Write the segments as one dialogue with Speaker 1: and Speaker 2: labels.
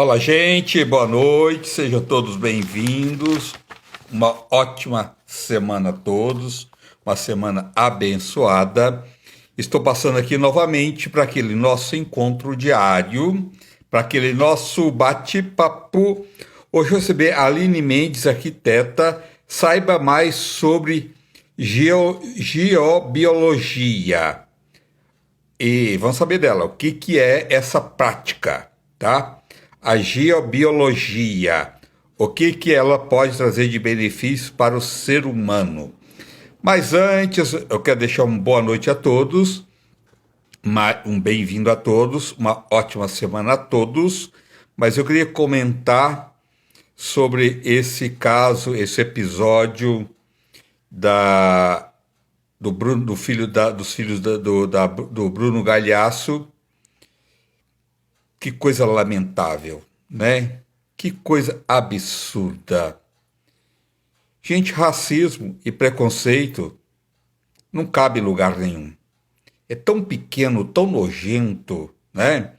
Speaker 1: Olá, gente, boa noite, sejam todos bem-vindos. Uma ótima semana a todos, uma semana abençoada. Estou passando aqui novamente para aquele nosso encontro diário, para aquele nosso bate-papo. Hoje eu recebi a Aline Mendes, arquiteta. Saiba mais sobre geobiologia. E vamos saber dela, o que é essa prática, tá? A geobiologia, o que ela pode trazer de benefício para o ser humano. Mas antes, eu quero deixar uma boa noite a todos, um bem-vindo a todos, uma ótima semana a todos, mas eu queria comentar sobre esse caso, esse episódio do Bruno, dos filhos do Bruno Galhaço. Que coisa lamentável, né? Que coisa absurda. Gente, racismo e preconceito não cabe em lugar nenhum. É tão pequeno, tão nojento, né?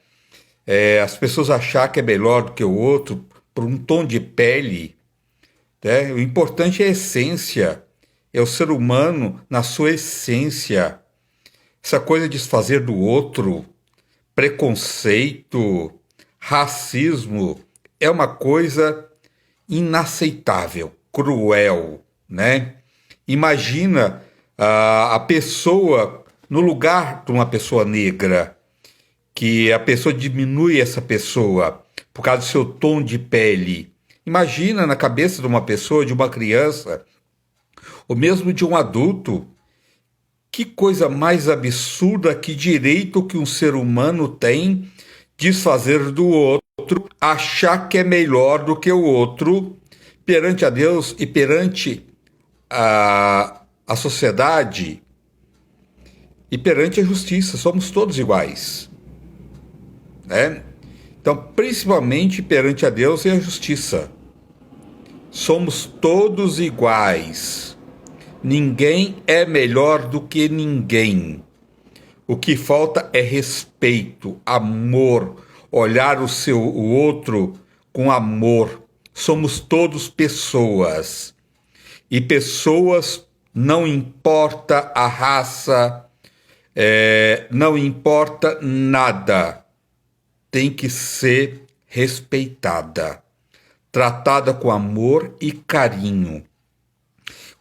Speaker 1: As pessoas achar que é melhor do que o outro por um tom de pele, né? O importante é a essência, é o ser humano na sua essência. Essa coisa de desfazer do outro, preconceito, racismo, é uma coisa inaceitável, cruel, né? Imagina a pessoa no lugar de uma pessoa negra, que a pessoa diminui essa pessoa por causa do seu tom de pele. Imagina na cabeça de uma pessoa, de uma criança, ou mesmo de um adulto. Que coisa mais absurda, que direito que um ser humano tem desfazer do outro, achar que é melhor do que o outro perante a Deus e perante a sociedade e perante a justiça. Somos todos iguais, né? Então, principalmente perante a Deus e a justiça. Somos todos iguais. Ninguém é melhor do que ninguém. O que falta é respeito, amor, olhar o outro com amor. Somos todos pessoas. E pessoas, não importa a raça, não importa nada, tem que ser respeitada, tratada com amor e carinho.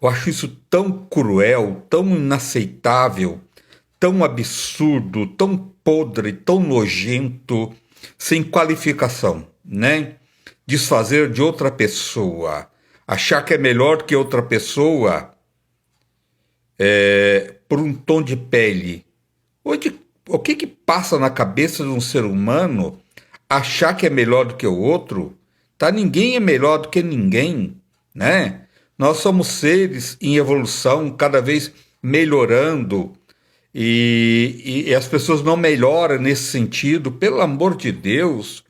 Speaker 1: Eu acho isso tão cruel, tão inaceitável, tão absurdo, tão podre, tão nojento, sem qualificação, né? Desfazer de outra pessoa, achar que é melhor que outra pessoa por um tom de pele. O que passa na cabeça de um ser humano achar que é melhor do que o outro? Tá? Ninguém é melhor do que ninguém, né? Nós somos seres em evolução, cada vez melhorando, e as pessoas não melhoram nesse sentido. Pelo amor de Deus,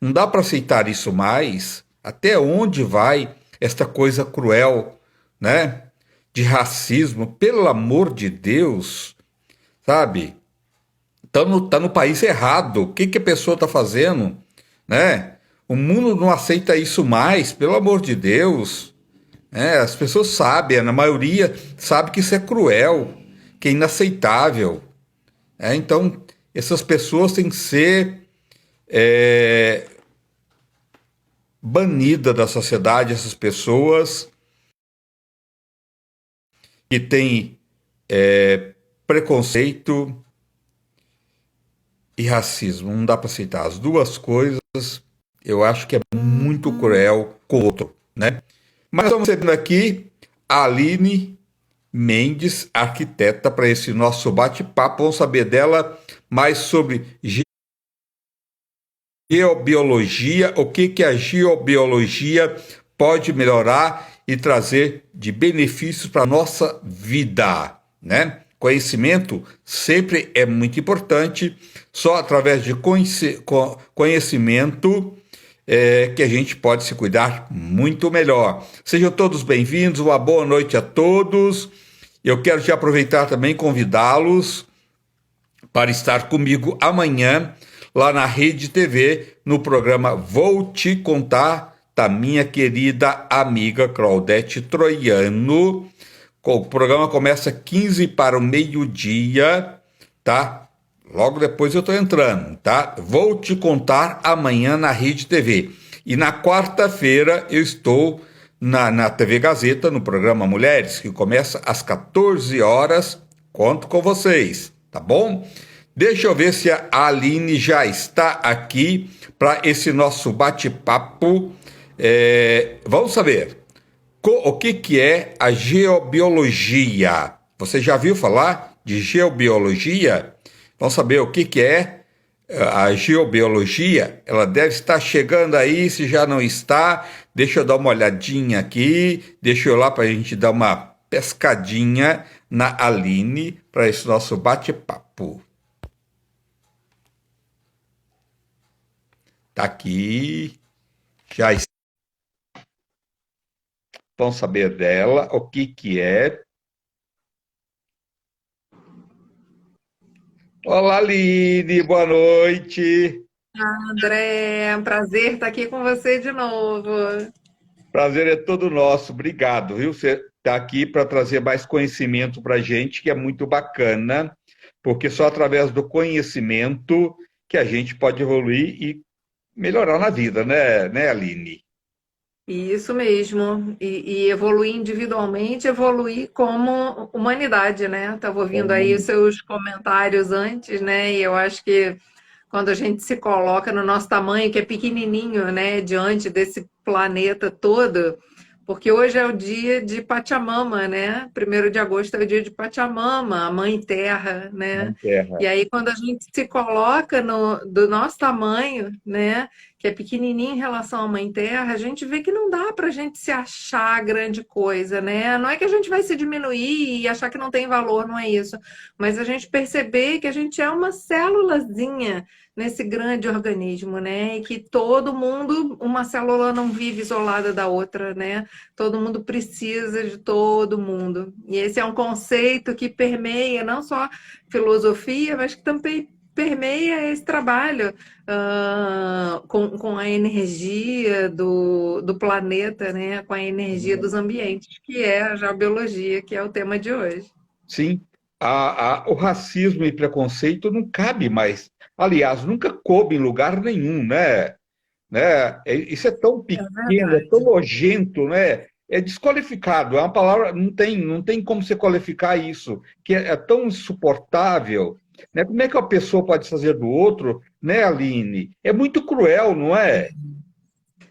Speaker 1: não dá para aceitar isso mais. Até onde vai esta coisa cruel, né? De racismo, pelo amor de Deus, sabe? Tá no país errado. O que a pessoa está fazendo, né? O mundo não aceita isso mais, pelo amor de Deus. As pessoas sabem, na maioria sabe que isso é cruel, que é inaceitável. Então, essas pessoas têm que ser banidas da sociedade, essas pessoas que têm preconceito e racismo. Não dá para aceitar as duas coisas. Eu acho que é muito cruel com o outro, né? Mas estamos recebendo aqui a Aline Mendes, arquiteta, para esse nosso bate-papo. Vamos saber dela mais sobre geobiologia, o que a geobiologia pode melhorar e trazer de benefícios para a nossa vida, né? Conhecimento sempre é muito importante, só através de conhecimento que a gente pode se cuidar muito melhor. Sejam todos bem-vindos, uma boa noite a todos. Eu quero te aproveitar também, convidá-los para estar comigo amanhã, lá na Rede TV, no programa Vou Te Contar, da minha querida amiga Claudete Troiano. O programa começa 15 para o meio-dia, tá? Logo depois eu tô entrando, tá? Vou Te Contar amanhã na Rede TV. E na quarta-feira eu estou na TV Gazeta, no programa Mulheres, que começa às 14 horas. Conto com vocês, tá bom? Deixa eu ver se a Aline já está aqui para esse nosso bate-papo. Vamos saber o que é a geobiologia. Você já viu falar de geobiologia? Vamos saber o que é a geobiologia. Ela deve estar chegando aí, se já não está. Deixa eu dar uma olhadinha aqui. Deixa eu lá para a gente dar uma pescadinha na Aline para esse nosso bate-papo. Tá aqui. Já está. Vamos saber dela o que é. Olá, Aline, boa noite.
Speaker 2: André, é um prazer estar aqui com você de novo.
Speaker 1: Prazer é todo nosso. Obrigado, viu? Você está aqui para trazer mais conhecimento para a gente, que é muito bacana, porque só através do conhecimento que a gente pode evoluir e melhorar na vida, né, Aline?
Speaker 2: Isso mesmo. E evoluir individualmente, evoluir como humanidade, né? Estava ouvindo aí os seus comentários antes, né? E eu acho que quando a gente se coloca no nosso tamanho, que é pequenininho, né, diante desse planeta todo, porque hoje é o dia de Pachamama, né? 1º de agosto é o dia de Pachamama, a Mãe Terra,
Speaker 1: Mãe
Speaker 2: né?
Speaker 1: Terra.
Speaker 2: E aí, quando a gente se coloca do nosso tamanho, né, que é pequenininho em relação à Mãe Terra, a gente vê que não dá para a gente se achar grande coisa, né? Não é que a gente vai se diminuir e achar que não tem valor, não é isso. Mas a gente perceber que a gente é uma célulazinha nesse grande organismo, né? E que todo mundo, uma célula não vive isolada da outra, né? Todo mundo precisa de todo mundo. E esse é um conceito que permeia não só filosofia, mas que também permeia esse trabalho com a energia do planeta, né? Com a energia dos ambientes, que é a geobiologia, que é o tema de hoje.
Speaker 1: Sim, o racismo e preconceito não cabe mais. Aliás, nunca coube em lugar nenhum, né? Isso é tão
Speaker 2: É
Speaker 1: pequeno, é tão
Speaker 2: verdade.
Speaker 1: nojento, né? É desqualificado. É uma palavra, não tem como você qualificar isso, que é tão insuportável, né? Como é que uma pessoa pode fazer do outro, né, Aline? É muito cruel, não é?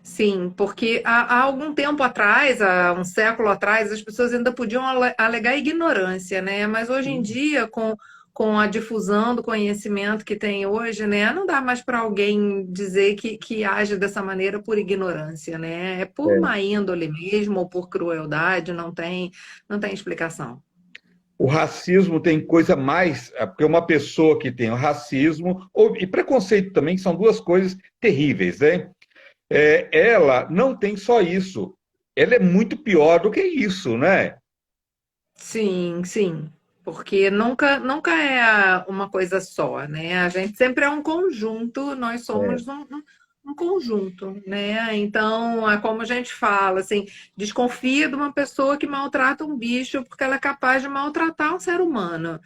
Speaker 2: Sim, porque há algum tempo atrás, há um século atrás, as pessoas ainda podiam alegar ignorância, né? Mas hoje em dia, com a difusão do conhecimento que tem hoje, né, não dá mais para alguém dizer que age dessa maneira por ignorância, né? É por má índole mesmo, ou por crueldade, não tem explicação.
Speaker 1: O racismo tem coisa mais, porque uma pessoa que tem o racismo e preconceito também são duas coisas terríveis, né? Ela não tem só isso, ela é muito pior do que isso, né?
Speaker 2: Sim, sim. Porque nunca é uma coisa só, né? A gente sempre é um conjunto, nós
Speaker 1: É,
Speaker 2: somos um conjunto, né? Então, é como a gente fala, assim, desconfia de uma pessoa que maltrata um bicho porque ela é capaz de maltratar um ser humano,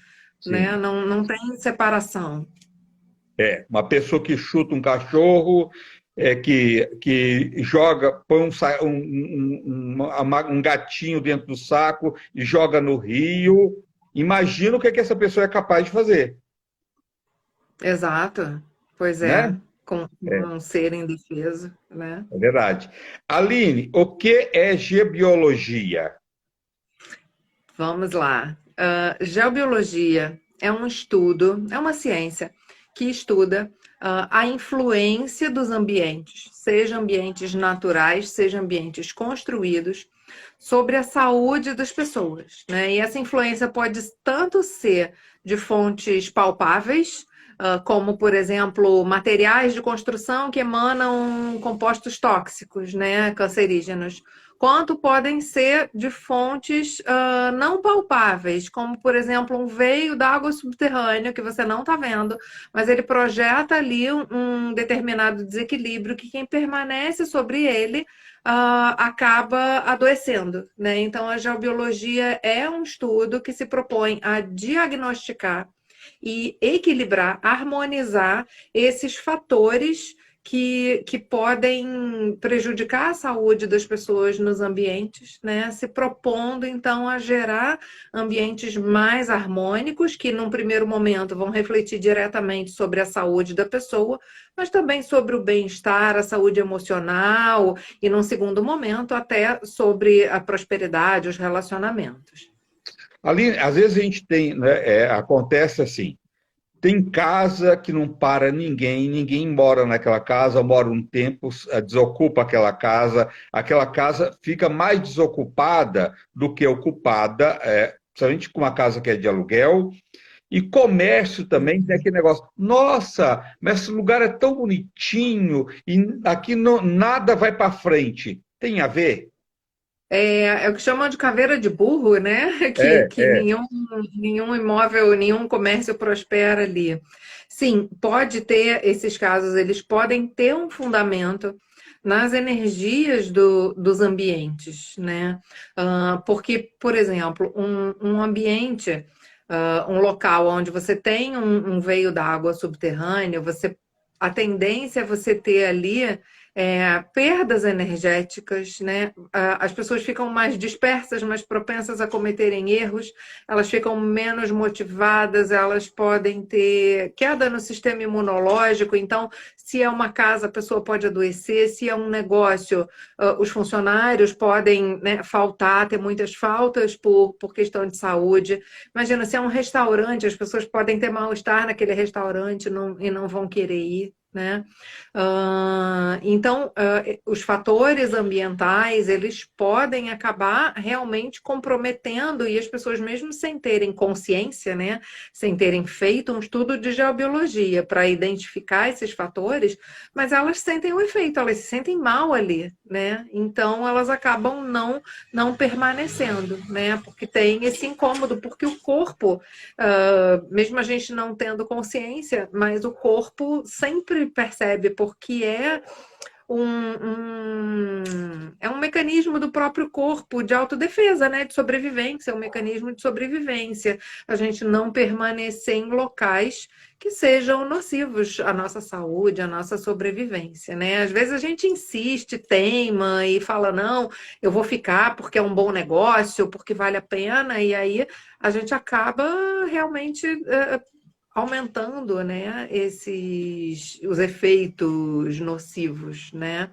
Speaker 2: né?
Speaker 1: sim.
Speaker 2: Não tem separação.
Speaker 1: Uma pessoa que chuta um cachorro, que joga, põe um gatinho dentro do saco e joga no rio. Imagina o que essa pessoa é capaz de fazer,
Speaker 2: Exato. Pois é,
Speaker 1: né?
Speaker 2: com
Speaker 1: É,
Speaker 2: um ser indefeso, né?
Speaker 1: é verdade. Aline, o que é geobiologia?
Speaker 2: Vamos lá. Geobiologia é um estudo, é uma ciência que estuda a influência dos ambientes, seja ambientes naturais, seja ambientes construídos, sobre a saúde das pessoas, né? E essa influência pode tanto ser de fontes palpáveis, como, por exemplo, materiais de construção que emanam compostos tóxicos, né, cancerígenos, quanto podem ser de fontes não palpáveis, como, por exemplo, um veio d'água subterrânea que você não está vendo, mas ele projeta ali um determinado desequilíbrio que quem permanece sobre ele acaba adoecendo, né? Então, a geobiologia é um estudo que se propõe a diagnosticar e equilibrar, harmonizar esses fatores que podem prejudicar a saúde das pessoas nos ambientes, né? Se propondo, então, a gerar ambientes mais harmônicos, que num primeiro momento vão refletir diretamente sobre a saúde da pessoa, mas também sobre o bem-estar, a saúde emocional, e num segundo momento, até sobre a prosperidade, os relacionamentos.
Speaker 1: Ali, às vezes a gente tem, né, acontece assim, tem casa que não para ninguém, ninguém mora naquela casa, mora um tempo, desocupa aquela casa fica mais desocupada do que ocupada, principalmente com uma casa que é de aluguel, e comércio também tem aquele negócio, nossa, mas esse lugar é tão bonitinho e aqui não, nada vai para frente. Tem a ver?
Speaker 2: É o que chamam de caveira de burro, né? Que,
Speaker 1: É,
Speaker 2: que
Speaker 1: é.
Speaker 2: nenhum imóvel, nenhum comércio prospera ali. Sim, pode ter esses casos, eles podem ter um fundamento nas energias dos ambientes, né? Porque, por exemplo, um ambiente, um local onde você tem um veio d'água subterrâneo, a tendência é você ter ali perdas energéticas, né? As pessoas ficam mais dispersas, mais propensas a cometerem erros, elas ficam menos motivadas, elas podem ter queda no sistema imunológico. Então, se é uma casa, a pessoa pode adoecer, se é um negócio, os funcionários podem, né, faltar, ter muitas faltas por questão de saúde. Imagina, se é um restaurante, as pessoas podem ter mal-estar naquele restaurante e não vão querer ir, né? Então, os fatores ambientais, eles podem acabar realmente comprometendo, e as pessoas mesmo sem terem consciência, né, sem terem feito um estudo de geobiologia para identificar esses fatores, mas elas sentem o efeito, elas se sentem mal ali, né? Então, elas acabam não permanecendo, né? Porque tem esse incômodo, porque o corpo, mesmo a gente não tendo consciência, mas o corpo sempre percebe, porque é um mecanismo do próprio corpo de autodefesa, né? De sobrevivência, é um mecanismo de sobrevivência. A gente não permanecer em locais que sejam nocivos à nossa saúde, à nossa sobrevivência, né? Às vezes a gente insiste, teima e fala, não, eu vou ficar porque é um bom negócio, porque vale a pena, e aí a gente acaba realmente aumentando, né, os efeitos nocivos, né?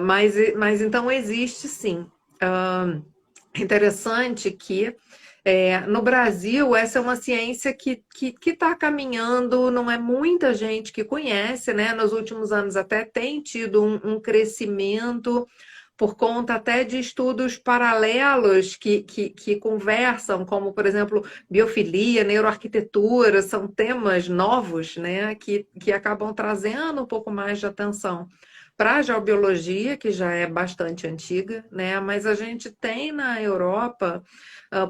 Speaker 2: Mas então existe sim. Interessante que no Brasil essa é uma ciência que está caminhando, não é muita gente que conhece, né? Nos últimos anos até tem tido um crescimento por conta até de estudos paralelos que conversam, como, por exemplo, biofilia, neuroarquitetura, são temas novos, né, que acabam trazendo um pouco mais de atenção para a geobiologia, que já é bastante antiga, né, mas a gente tem na Europa,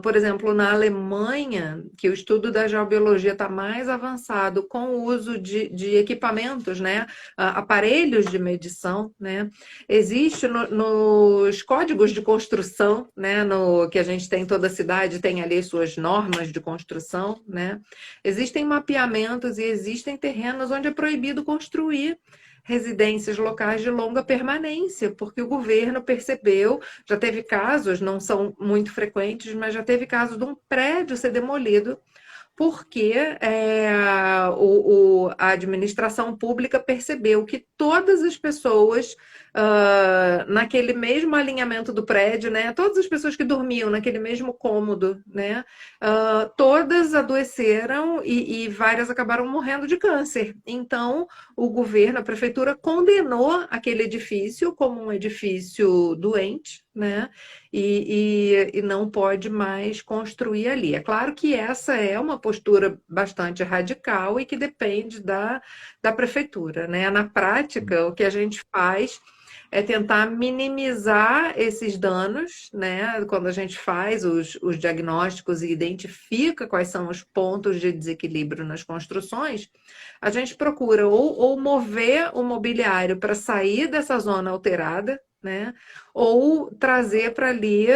Speaker 2: por exemplo, na Alemanha, que o estudo da geobiologia está mais avançado com o uso de equipamentos, né, aparelhos de medição, né. Existe nos códigos de construção, né, no que a gente tem, toda cidade tem ali suas normas de construção, né? Existem mapeamentos e existem terrenos onde é proibido construir residências locais de longa permanência, porque o governo percebeu, já teve casos, não são muito frequentes, mas já teve casos de um prédio ser demolido porque a administração pública percebeu que todas as pessoas naquele mesmo alinhamento do prédio, né, todas as pessoas que dormiam naquele mesmo cômodo, né, todas adoeceram e várias acabaram morrendo de câncer. Então, o governo, a prefeitura, condenou aquele edifício como um edifício doente, né? E não pode mais construir ali. É claro que essa é uma postura bastante radical e que depende da prefeitura, né? Na prática, o que a gente faz é tentar minimizar esses danos, né? Quando a gente faz os diagnósticos e identifica quais são os pontos de desequilíbrio nas construções, a gente procura ou mover o mobiliário para sair dessa zona alterada, né? Ou trazer para ali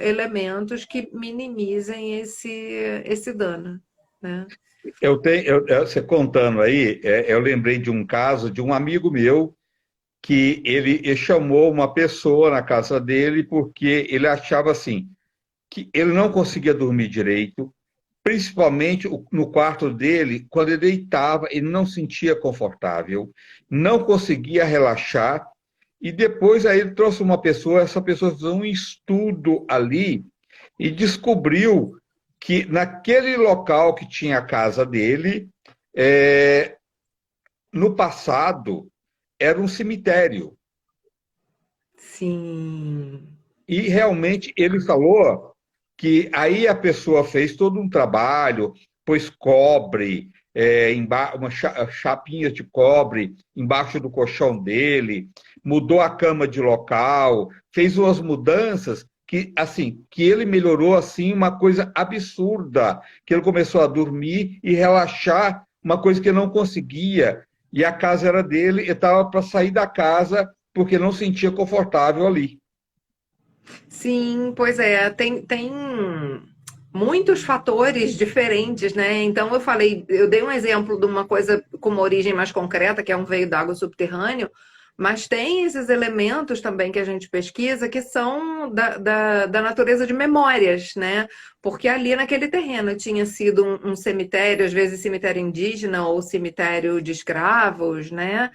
Speaker 2: elementos que minimizem esse dano, né?
Speaker 1: Você contando aí, eu lembrei de um caso de um amigo meu que ele chamou uma pessoa na casa dele porque ele achava assim que ele não conseguia dormir direito, principalmente no quarto dele, quando ele deitava, ele não sentia confortável, não conseguia relaxar. E depois aí ele trouxe uma pessoa, essa pessoa fez um estudo ali e descobriu que naquele local que tinha a casa dele, é, no passado era um cemitério.
Speaker 2: Sim.
Speaker 1: E realmente ele falou que aí a pessoa fez todo um trabalho, pôs cobre, uma chapinha de cobre embaixo do colchão dele, mudou a cama de local, fez umas mudanças que assim que ele melhorou assim uma coisa absurda, que ele começou a dormir e relaxar, uma coisa que ele não conseguia. E a casa era dele, ele estava para sair da casa porque não sentia confortável ali.
Speaker 2: Sim, pois é, tem muitos fatores diferentes, né? Então eu falei, eu dei um exemplo de uma coisa com uma origem mais concreta, que é um veio d'água subterrâneo, mas tem esses elementos também que a gente pesquisa que são da natureza de memórias, né? Porque ali naquele terreno tinha sido um cemitério, às vezes cemitério indígena ou cemitério de escravos, né?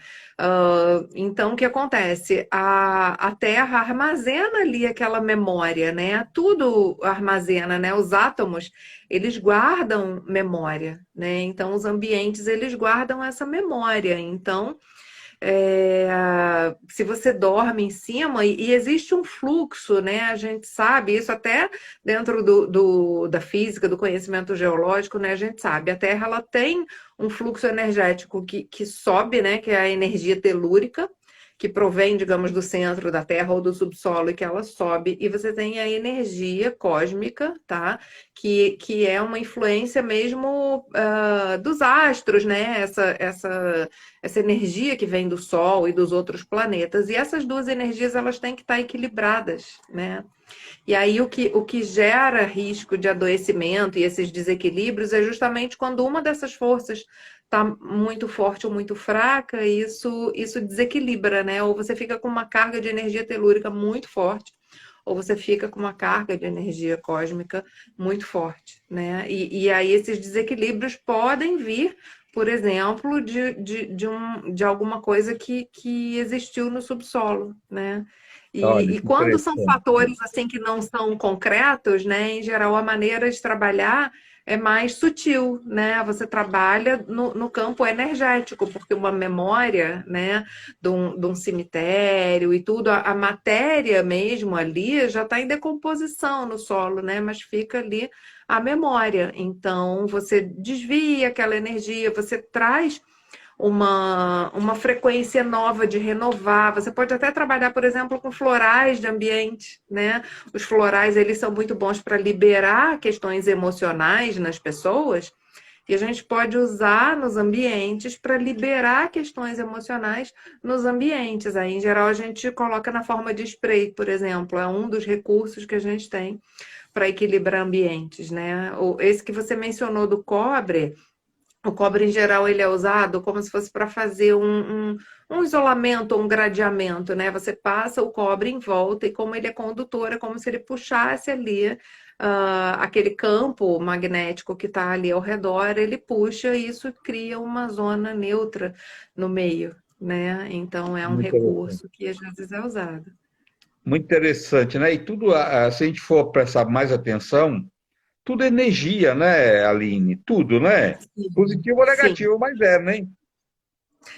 Speaker 2: Então, o que acontece? A terra armazena ali aquela memória, né? Tudo armazena, né? Os átomos, eles guardam memória, né? Então, os ambientes, eles guardam essa memória. Então, se você dorme em cima, e existe um fluxo, né? A gente sabe isso até dentro da física, do conhecimento geológico, né? A gente sabe, a Terra ela tem um fluxo energético que sobe, né? Que é a energia telúrica, que provém, digamos, do centro da Terra ou do subsolo e que ela sobe, e você tem a energia cósmica, tá? Que é uma influência mesmo dos astros, né? Essa energia que vem do Sol e dos outros planetas. E essas duas energias elas têm que estar equilibradas, né? E aí o que gera risco de adoecimento e esses desequilíbrios é justamente quando uma dessas forças está muito forte ou muito fraca, e isso desequilibra, né? Ou você fica com uma carga de energia telúrica muito forte, ou você fica com uma carga de energia cósmica muito forte, né? E aí esses desequilíbrios podem vir, por exemplo, de alguma coisa que existiu no subsolo, né?
Speaker 1: Olha,
Speaker 2: E
Speaker 1: que
Speaker 2: quando são
Speaker 1: interessante.
Speaker 2: fatores assim que não são concretos, né? Em geral, a maneira de trabalhar é mais sutil, né? Você trabalha no campo energético, porque uma memória, né, de um cemitério e tudo, a matéria mesmo ali já está em decomposição no solo, né? Mas fica ali a memória. Então, você desvia aquela energia, você traz uma frequência nova de renovar. Você pode até trabalhar, por exemplo, com florais de ambiente, né? Os florais, eles são muito bons para liberar questões emocionais nas pessoas, e a gente pode usar nos ambientes para liberar questões emocionais nos ambientes. Aí, em geral, a gente coloca na forma de spray, por exemplo, é um dos recursos que a gente tem para equilibrar ambientes, né? Esse que você mencionou do cobre, o cobre, em geral, ele é usado como se fosse para fazer um isolamento, um gradeamento, né? Você passa o cobre em volta e como ele é condutor, é como se ele puxasse ali aquele campo magnético que está ali ao redor, ele puxa e isso cria uma zona neutra no meio, né? Então, é um
Speaker 1: Muito interessante.
Speaker 2: recurso que às vezes é usado.
Speaker 1: Muito interessante, né? E tudo, se a gente for prestar mais atenção, tudo é energia, né, Aline? Tudo, né?
Speaker 2: Sim,
Speaker 1: Positivo ou
Speaker 2: sim.
Speaker 1: negativo, mas é, né?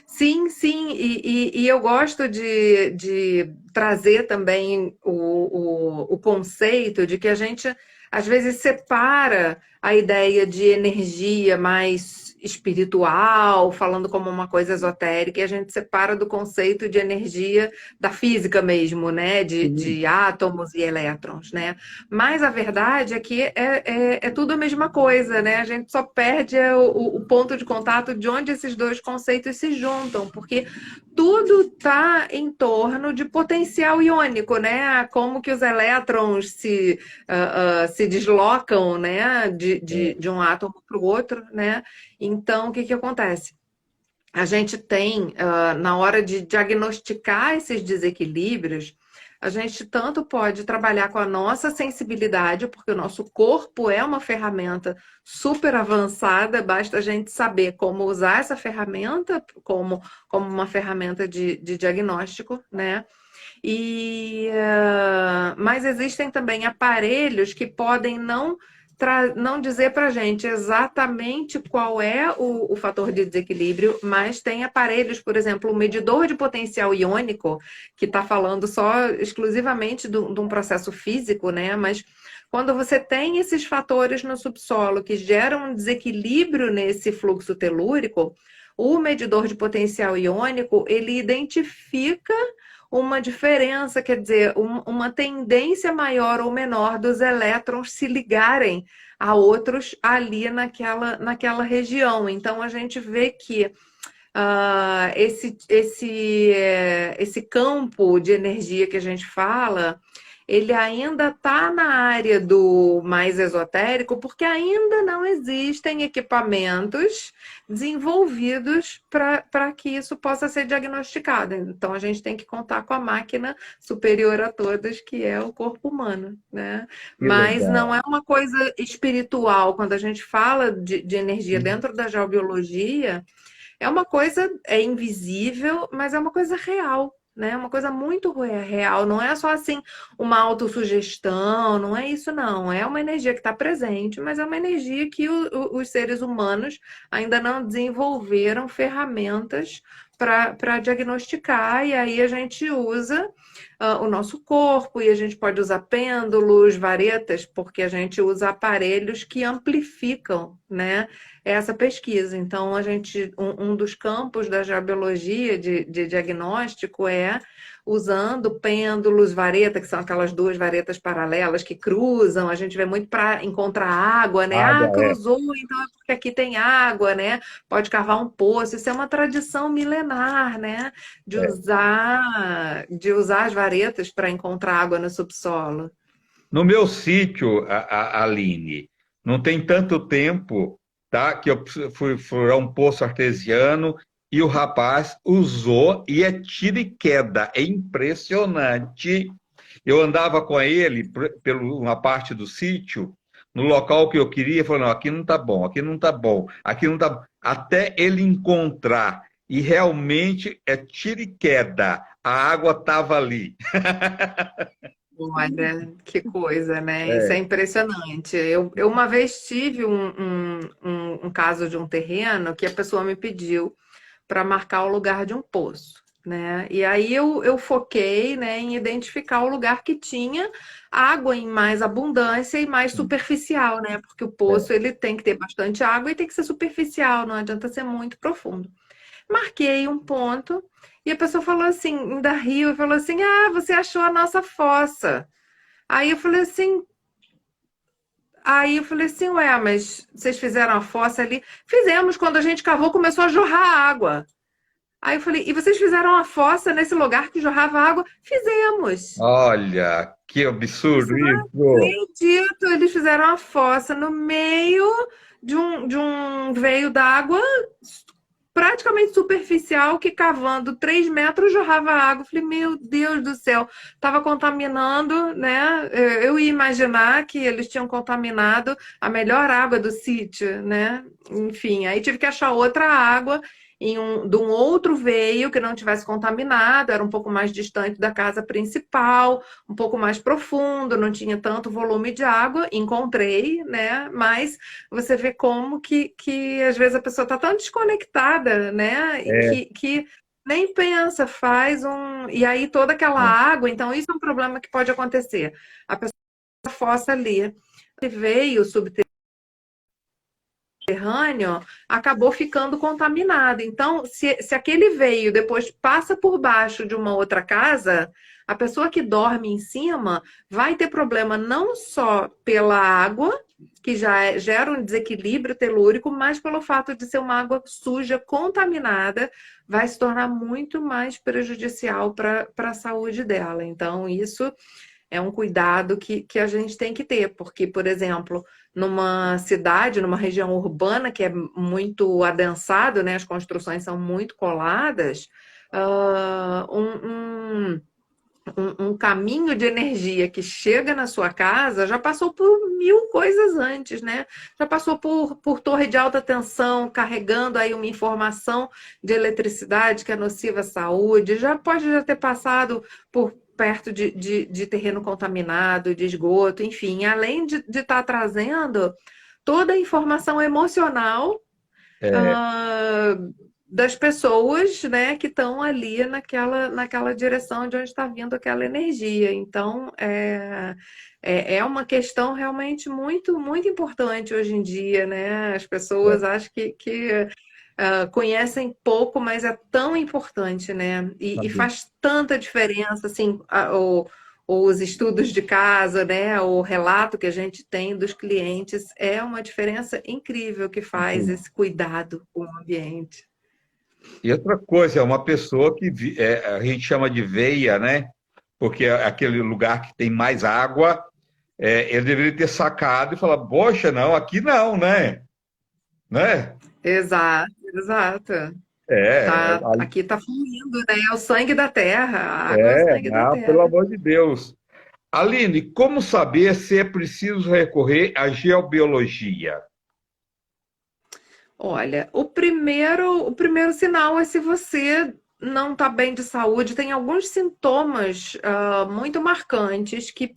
Speaker 2: Sim, sim, e eu gosto de trazer também o conceito de que a gente às vezes separa a ideia de energia mais espiritual, falando como uma coisa esotérica, e a gente separa do conceito de energia da física mesmo, né?
Speaker 1: Sim.
Speaker 2: De átomos e elétrons, né? Mas a verdade é que é tudo a mesma coisa, né? A gente só perde o ponto de contato de onde esses dois conceitos se juntam, porque tudo está em torno de potencial iônico, né? Como que os elétrons se deslocam, né? De um átomo para o outro, né? Então, o que que acontece? A gente tem, na hora de diagnosticar esses desequilíbrios, a gente tanto pode trabalhar com a nossa sensibilidade, porque o nosso corpo é uma ferramenta super avançada, basta a gente saber como usar essa ferramenta como uma ferramenta de diagnóstico, né? Mas existem também aparelhos que podem não dizer para a gente exatamente qual é o fator de desequilíbrio, mas tem aparelhos, por exemplo, o medidor de potencial iônico, que está falando só exclusivamente de um processo físico, né? Mas quando você tem esses fatores no subsolo que geram um desequilíbrio nesse fluxo telúrico, o medidor de potencial iônico, ele identifica uma diferença, quer dizer, uma tendência maior ou menor dos elétrons se ligarem a outros ali naquela região. Então a gente vê que esse campo de energia que a gente fala, ele ainda está na área do mais esotérico, porque ainda não existem equipamentos desenvolvidos para que isso possa ser diagnosticado. Então, a gente tem que contar com a máquina superior a todas, que é o corpo humano, né?
Speaker 1: Que
Speaker 2: Mas não
Speaker 1: legal.
Speaker 2: é uma coisa espiritual. Quando a gente fala de energia dentro da geobiologia, é uma coisa, é invisível, mas é uma coisa real, né? É uma coisa muito real. Não é só assim uma autossugestão, não é isso, não. É uma energia que está presente, mas é uma energia que os seres humanos ainda não desenvolveram ferramentas para diagnosticar, e aí a gente usa o nosso corpo, e a gente pode usar pêndulos, varetas, porque a gente usa aparelhos que amplificam, né? Essa pesquisa. Então, um dos campos da geobiologia de diagnóstico é usando pêndulos, vareta, que são aquelas duas varetas paralelas que cruzam. A gente vê muito para encontrar água, né? Ah,
Speaker 1: Água, é.
Speaker 2: cruzou, então é porque aqui tem água, né? Pode cavar um poço. Isso é uma tradição milenar, né?
Speaker 1: É.
Speaker 2: De usar as varetas para encontrar água no subsolo.
Speaker 1: No meu sítio, Aline, não tem tanto tempo, tá? Que eu fui furar um poço artesiano e o rapaz usou e é tiro e queda. É impressionante. Eu andava com ele pela uma parte do sítio, no local que eu queria, falando, não, aqui não tá bom, aqui não tá bom, aqui não tá bom. Até ele encontrar. E realmente é tiro e queda. A água estava ali.
Speaker 2: Olha, que coisa, né? Isso é
Speaker 1: É.
Speaker 2: impressionante. Eu uma vez tive um caso de um terreno que a pessoa me pediu para marcar o lugar de um poço, né? E aí eu foquei, né, em identificar o lugar que tinha água em mais abundância e mais superficial, né? Porque o poço ele tem que ter bastante água e tem que ser superficial, não adianta ser muito profundo. Marquei um ponto e a pessoa falou assim, ainda riu e falou assim: Ah, você achou a nossa fossa. Aí eu falei assim, ué, mas vocês fizeram a fossa ali? Fizemos, quando a gente cavou, começou a jorrar água. Aí eu falei, e vocês fizeram a fossa nesse lugar que jorrava água? Fizemos.
Speaker 1: Olha, que
Speaker 2: Eu
Speaker 1: absurdo
Speaker 2: disse, não
Speaker 1: isso!
Speaker 2: acredito, eles fizeram a fossa no meio de um veio d'água praticamente superficial que cavando 3 metros jorrava água. Eu falei, meu Deus do céu, estava contaminando, né? Eu ia imaginar que eles tinham contaminado a melhor água do sítio, né? Enfim, aí tive que achar outra água de um outro veio que não tivesse contaminado, era um pouco mais distante da casa principal, um pouco mais profundo, não tinha tanto volume de água. Encontrei, né? Mas você vê como que às vezes a pessoa está tão desconectada, né? E
Speaker 1: É,
Speaker 2: que nem pensa, faz um. E aí toda aquela água, então isso é um problema que pode acontecer. A pessoa fossa ali, veio subter subterrâneo acabou ficando contaminado. Então, se aquele veio depois passa por baixo de uma outra casa, a pessoa que dorme em cima vai ter problema não só pela água, que gera um desequilíbrio telúrico, mas pelo fato de ser uma água suja, contaminada, vai se tornar muito mais prejudicial para a saúde dela. Então, isso é um cuidado que a gente tem que ter, porque, por exemplo, numa cidade, numa região urbana que é muito adensado, né, as construções são muito coladas, ah, um caminho de energia que chega na sua casa já passou por mil coisas antes, né? Já passou por torre de alta tensão, carregando aí uma informação de eletricidade que é nociva à saúde, já ter passado por perto de terreno contaminado, de esgoto, enfim, além de estar trazendo toda a informação emocional
Speaker 1: É,
Speaker 2: ah, das pessoas, né, que estão ali naquela direção de onde está vindo aquela energia. Então, é uma questão realmente muito, muito importante hoje em dia, né? As pessoas
Speaker 1: é,
Speaker 2: acho que conhecem pouco, mas é tão importante, né? E
Speaker 1: sabe?
Speaker 2: faz tanta diferença, assim, os estudos de casa, né? O relato que a gente tem dos clientes é uma diferença incrível que faz esse cuidado com o ambiente.
Speaker 1: E outra coisa, é uma pessoa que a gente chama de veia, né? Porque é aquele lugar que tem mais água, ele deveria ter sacado e falar, poxa, não, aqui não, né? Né?
Speaker 2: Exato, exato.
Speaker 1: É,
Speaker 2: Aqui tá fluindo, né? É o sangue da terra. A água é o sangue da
Speaker 1: não, pelo
Speaker 2: terra.
Speaker 1: amor de Deus. Aline, como saber se é preciso recorrer à geobiologia?
Speaker 2: Olha, o primeiro sinal é se você não está bem de saúde, tem alguns sintomas muito marcantes que,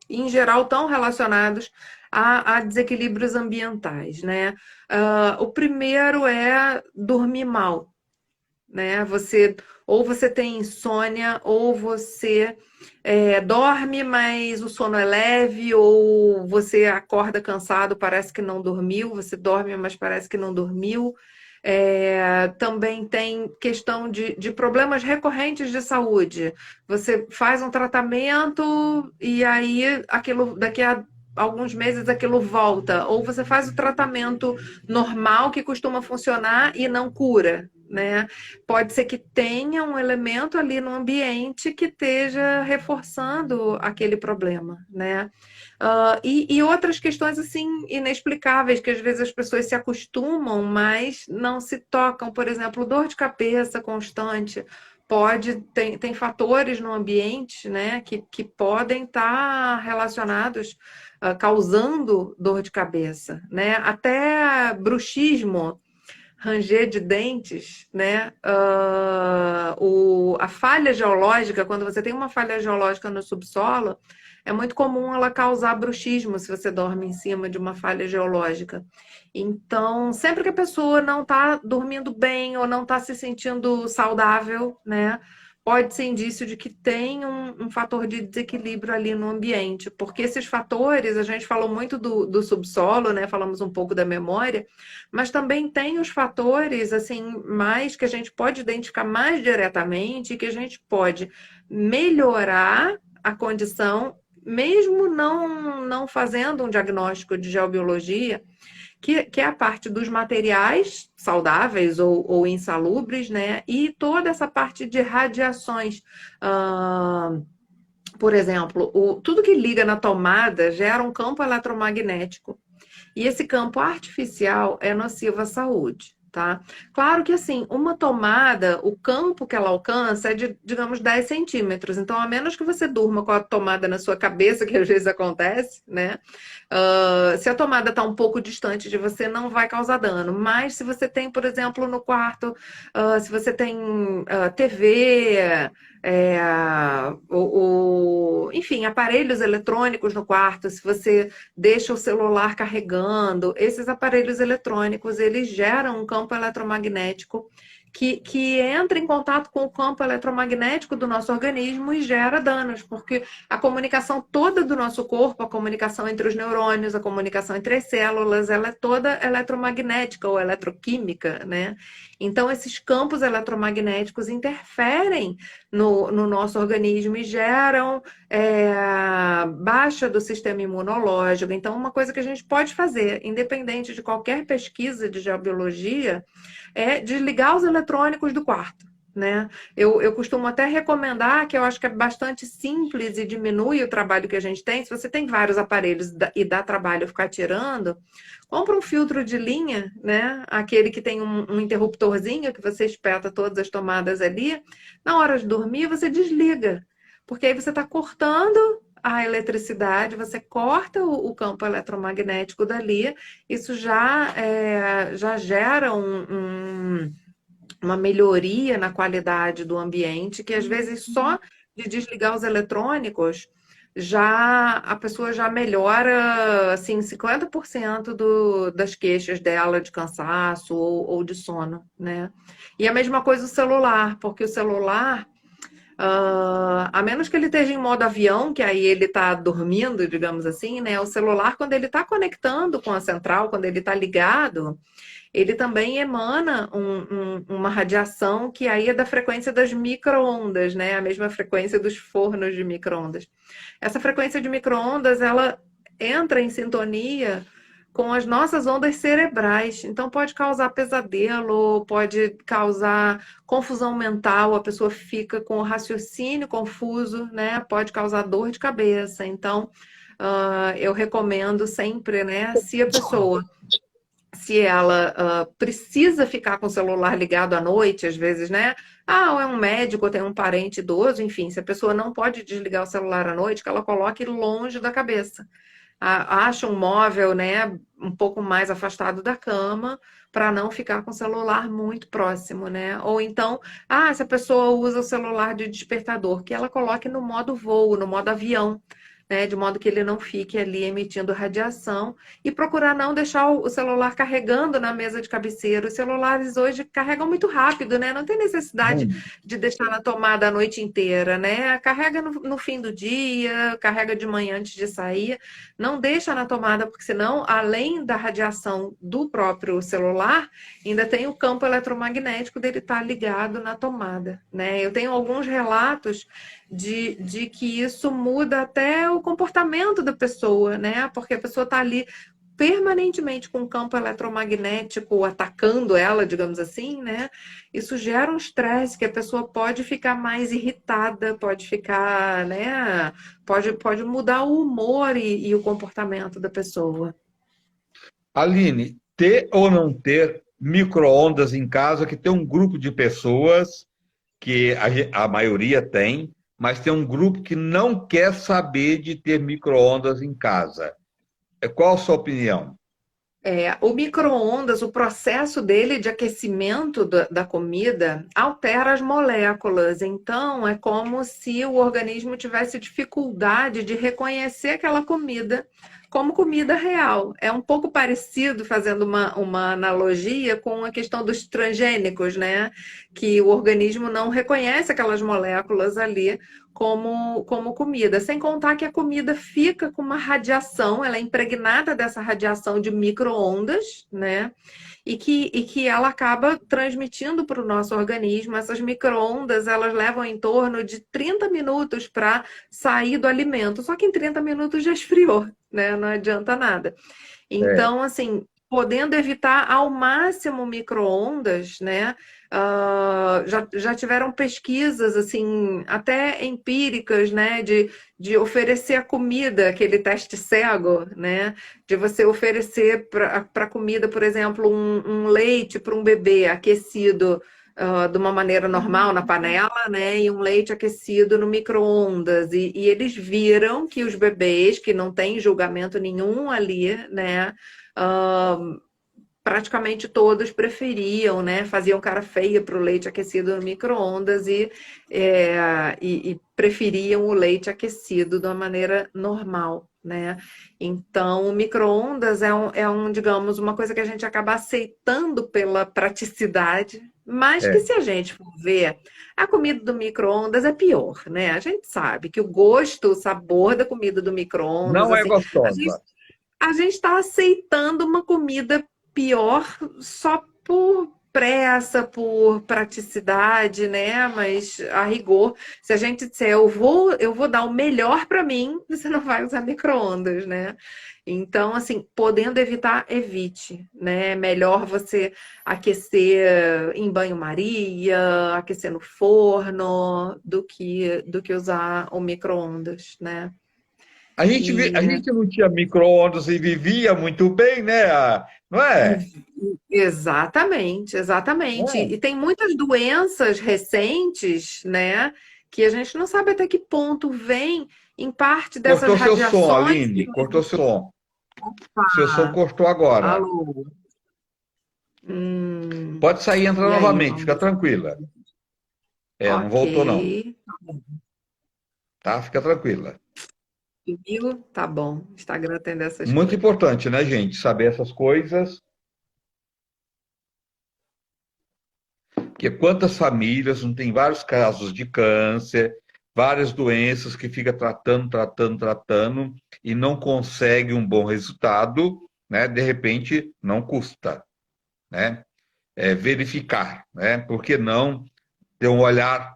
Speaker 2: em geral, estão relacionados a desequilíbrios ambientais, né? O primeiro é dormir mal, né? Ou você tem insônia, ou você dorme, mas o sono é leve, ou você acorda cansado, parece que não dormiu, você dorme, mas parece que não dormiu. Também tem questão de problemas recorrentes de saúde. Você faz um tratamento e aí aquilo daqui a alguns meses aquilo volta, ou você faz o tratamento normal que costuma funcionar e não cura, né? Pode ser que tenha um elemento ali no ambiente que esteja reforçando aquele problema, né? E outras questões assim inexplicáveis que às vezes as pessoas se acostumam, mas não se tocam. Por exemplo, dor de cabeça constante. Tem fatores no ambiente, né, que podem estar relacionados, causando dor de cabeça, né? Até bruxismo, ranger de dentes, né? A falha geológica, quando você tem uma falha geológica no subsolo, é muito comum ela causar bruxismo se você dorme em cima de uma falha geológica. Então, sempre que a pessoa não está dormindo bem ou não está se sentindo saudável, né? Pode ser indício de que tem um fator de desequilíbrio ali no ambiente, porque esses fatores, a gente falou muito do subsolo, né? Falamos um pouco da memória, mas também tem os fatores assim mais que a gente pode identificar mais diretamente, que a gente pode melhorar a condição, mesmo não fazendo um diagnóstico de geobiologia, que é a parte dos materiais saudáveis ou insalubres, né? E toda essa parte de radiações. Por exemplo, tudo que liga na tomada gera um campo eletromagnético. E esse campo artificial é nocivo à saúde, tá? Claro que, assim, uma tomada, o campo que ela alcança é de, digamos, 10 centímetros. Então, a menos que você durma com a tomada na sua cabeça, que às vezes acontece, né? Se a tomada está um pouco distante de você, não vai causar dano. Mas se você tem, por exemplo, no quarto, se você tem TV, enfim, aparelhos eletrônicos no quarto, se você deixa o celular carregando, esses aparelhos eletrônicos, eles geram um campo eletromagnético que entra em contato com o campo eletromagnético do nosso organismo e gera danos, porque a comunicação toda do nosso corpo, a comunicação entre os neurônios, a comunicação entre as células, ela é toda eletromagnética ou eletroquímica, né? Então, esses campos eletromagnéticos interferem no nosso organismo e geram baixa do sistema imunológico. Então, uma coisa que a gente pode fazer, independente de qualquer pesquisa de geobiologia, é desligar os eletrônicos do quarto, né? Eu costumo até recomendar, que eu acho que é bastante simples e diminui o trabalho que a gente tem. Se você tem vários aparelhos e dá trabalho ficar tirando, compra um filtro de linha, né? Aquele que tem um interruptorzinho que você espeta todas as tomadas ali. Na hora de dormir, você desliga, porque aí você está cortando a eletricidade, você corta o campo eletromagnético dali, isso já gera uma melhoria na qualidade do ambiente, que às vezes só de desligar os eletrônicos a pessoa já melhora assim 50% das queixas dela de cansaço ou de sono, né? E a mesma coisa o celular, porque o celular a menos que ele esteja em modo avião, que aí ele está dormindo, digamos assim, né? O celular, quando ele está conectando com a central, quando ele está ligado, ele também emana uma radiação que aí é da frequência das micro-ondas, né? A mesma frequência dos fornos de micro-ondas. Essa frequência de micro-ondas, ela entra em sintonia com as nossas ondas cerebrais. Então, pode causar pesadelo, pode causar confusão mental, a pessoa fica com o raciocínio confuso, né? Pode causar dor de cabeça. Então, eu recomendo sempre, né? Se ela precisa ficar com o celular ligado à noite, às vezes, né? Ah, ou é um médico, ou tem um parente idoso, enfim, se a pessoa não pode desligar o celular à noite, que ela coloque longe da cabeça. Acha um móvel, né, um pouco mais afastado da cama, para não ficar com o celular muito próximo, né? Ou então, se a pessoa usa o celular de despertador, que ela coloque no modo voo, no modo avião, né? De modo que ele não fique ali emitindo radiação e procurar não deixar o celular carregando na mesa de cabeceira. Os celulares hoje carregam muito rápido, né? Não tem necessidade de deixar na tomada a noite inteira, né? Carrega no fim do dia, carrega de manhã antes de sair. Não deixa na tomada, porque senão, além da radiação do próprio celular, ainda tem o campo eletromagnético dele estar ligado na tomada, né? Eu tenho alguns relatos de que isso muda até o comportamento da pessoa, né? Porque a pessoa está ali permanentemente com o campo eletromagnético atacando ela, digamos assim, né? Isso gera um estresse que a pessoa pode ficar mais irritada, pode ficar, né? Pode mudar o humor e o comportamento da pessoa.
Speaker 1: Aline, ter ou não ter micro-ondas em casa, que tem um grupo de pessoas que a maioria tem, mas tem um grupo que não quer saber de ter micro-ondas em casa. Qual a sua opinião?
Speaker 2: O micro-ondas, o processo dele de aquecimento da comida altera as moléculas. Então, é como se o organismo tivesse dificuldade de reconhecer aquela comida como comida real. É um pouco parecido, fazendo uma analogia, com a questão dos transgênicos, né? Que o organismo não reconhece aquelas moléculas ali como comida. Sem contar que a comida fica com uma radiação, ela é impregnada dessa radiação de micro-ondas, né? E que ela acaba transmitindo para o nosso organismo. Essas micro-ondas, elas levam em torno de 30 minutos para sair do alimento. Só que em 30 minutos já esfriou, né? Não adianta nada.
Speaker 1: É.
Speaker 2: Então, assim, podendo evitar ao máximo micro-ondas, né? Já tiveram pesquisas, assim, até empíricas, né? De oferecer a comida, aquele teste cego, né? De você oferecer para a comida, por exemplo, um leite para um bebê aquecido de uma maneira normal na panela, né? E um leite aquecido no micro-ondas. E eles viram que os bebês, que não têm julgamento nenhum ali, né? Praticamente todos preferiam, né? Faziam cara feia para o leite aquecido no micro-ondas e preferiam o leite aquecido de uma maneira normal, né? Então, o micro-ondas digamos, uma coisa que a gente acaba aceitando pela praticidade, Mas que
Speaker 1: É.
Speaker 2: se a gente for ver, a comida do micro-ondas é pior, né? A gente sabe que o gosto, o sabor da comida do micro-ondas,
Speaker 1: Não é
Speaker 2: assim, a gente
Speaker 1: gostosa.
Speaker 2: a gente está aceitando uma comida pior só por pressa, por praticidade, né? Mas a rigor, se a gente disser eu vou dar o melhor para mim, você não vai usar micro-ondas, né? Então, assim, podendo evitar, evite, né? É melhor você aquecer em banho-maria, aquecer no forno, do que usar o micro-ondas, né?
Speaker 1: A
Speaker 2: E
Speaker 1: gente não tinha micro-ondas e vivia muito bem, né? Não é?
Speaker 2: Exatamente, exatamente.
Speaker 1: Não
Speaker 2: E tem muitas doenças recentes, né, que a gente não sabe até que ponto vem em parte dessas
Speaker 1: Cortou seu som,
Speaker 2: radiações que
Speaker 1: Aline.
Speaker 2: nós...
Speaker 1: Cortou seu som. Seu som
Speaker 2: Ah,
Speaker 1: cortou agora.
Speaker 2: alô.
Speaker 1: Pode sair e entrar
Speaker 2: E aí,
Speaker 1: novamente, fica
Speaker 2: vamos.
Speaker 1: tranquila. É, não
Speaker 2: Ok.
Speaker 1: voltou não, tá? Fica tranquila.
Speaker 2: Viu? Tá bom. Instagram tem dessas
Speaker 1: Muito
Speaker 2: coisas.
Speaker 1: importante, né, gente? Saber essas coisas. Porque quantas famílias não tem vários casos de câncer, várias doenças que fica tratando, tratando, tratando e não consegue um bom resultado, né? De repente, não custa, né? É, verificar, né? Por que não ter um olhar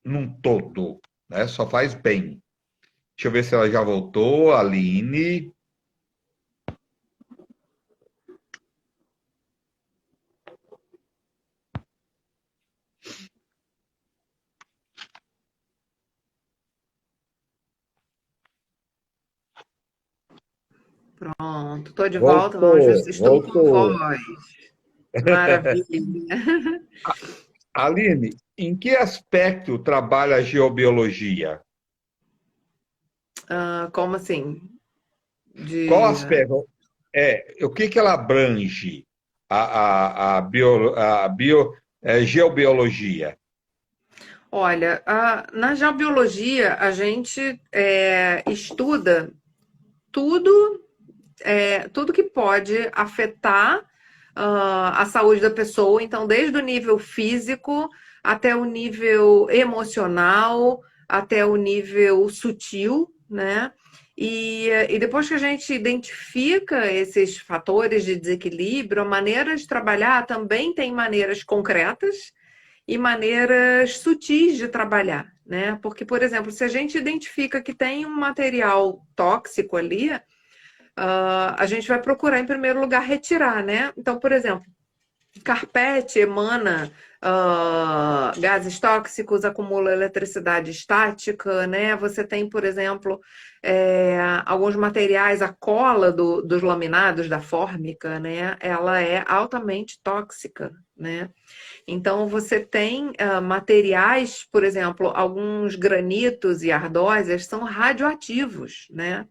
Speaker 1: num todo, né? Só faz bem. Deixa eu ver se ela já voltou, Aline.
Speaker 2: Pronto, tô de volta. Vamos ver
Speaker 1: Voltou,
Speaker 2: se estou com
Speaker 1: voltou.
Speaker 2: voz. Maravilha.
Speaker 1: Aline, em que aspecto trabalha a geobiologia?
Speaker 2: Ah, como assim?
Speaker 1: Qual
Speaker 2: De
Speaker 1: aspecto? O que que ela abrange a geobiologia?
Speaker 2: Olha, na geobiologia a gente estuda tudo, tudo que pode afetar a saúde da pessoa, então, desde o nível físico até o nível emocional, até o nível sutil, né? E depois que a gente identifica esses fatores de desequilíbrio, a maneira de trabalhar também tem maneiras concretas e maneiras sutis de trabalhar, né? Porque, por exemplo, se a gente identifica que tem um material tóxico ali, a gente vai procurar, em primeiro lugar, retirar, né? Então, por exemplo, carpete emana gases tóxicos, acumula eletricidade estática, né? Você tem, por exemplo, alguns materiais, a cola dos laminados da fórmica, né? Ela é altamente tóxica, né? Então, você tem materiais, por exemplo, alguns granitos e ardósias são radioativos, né?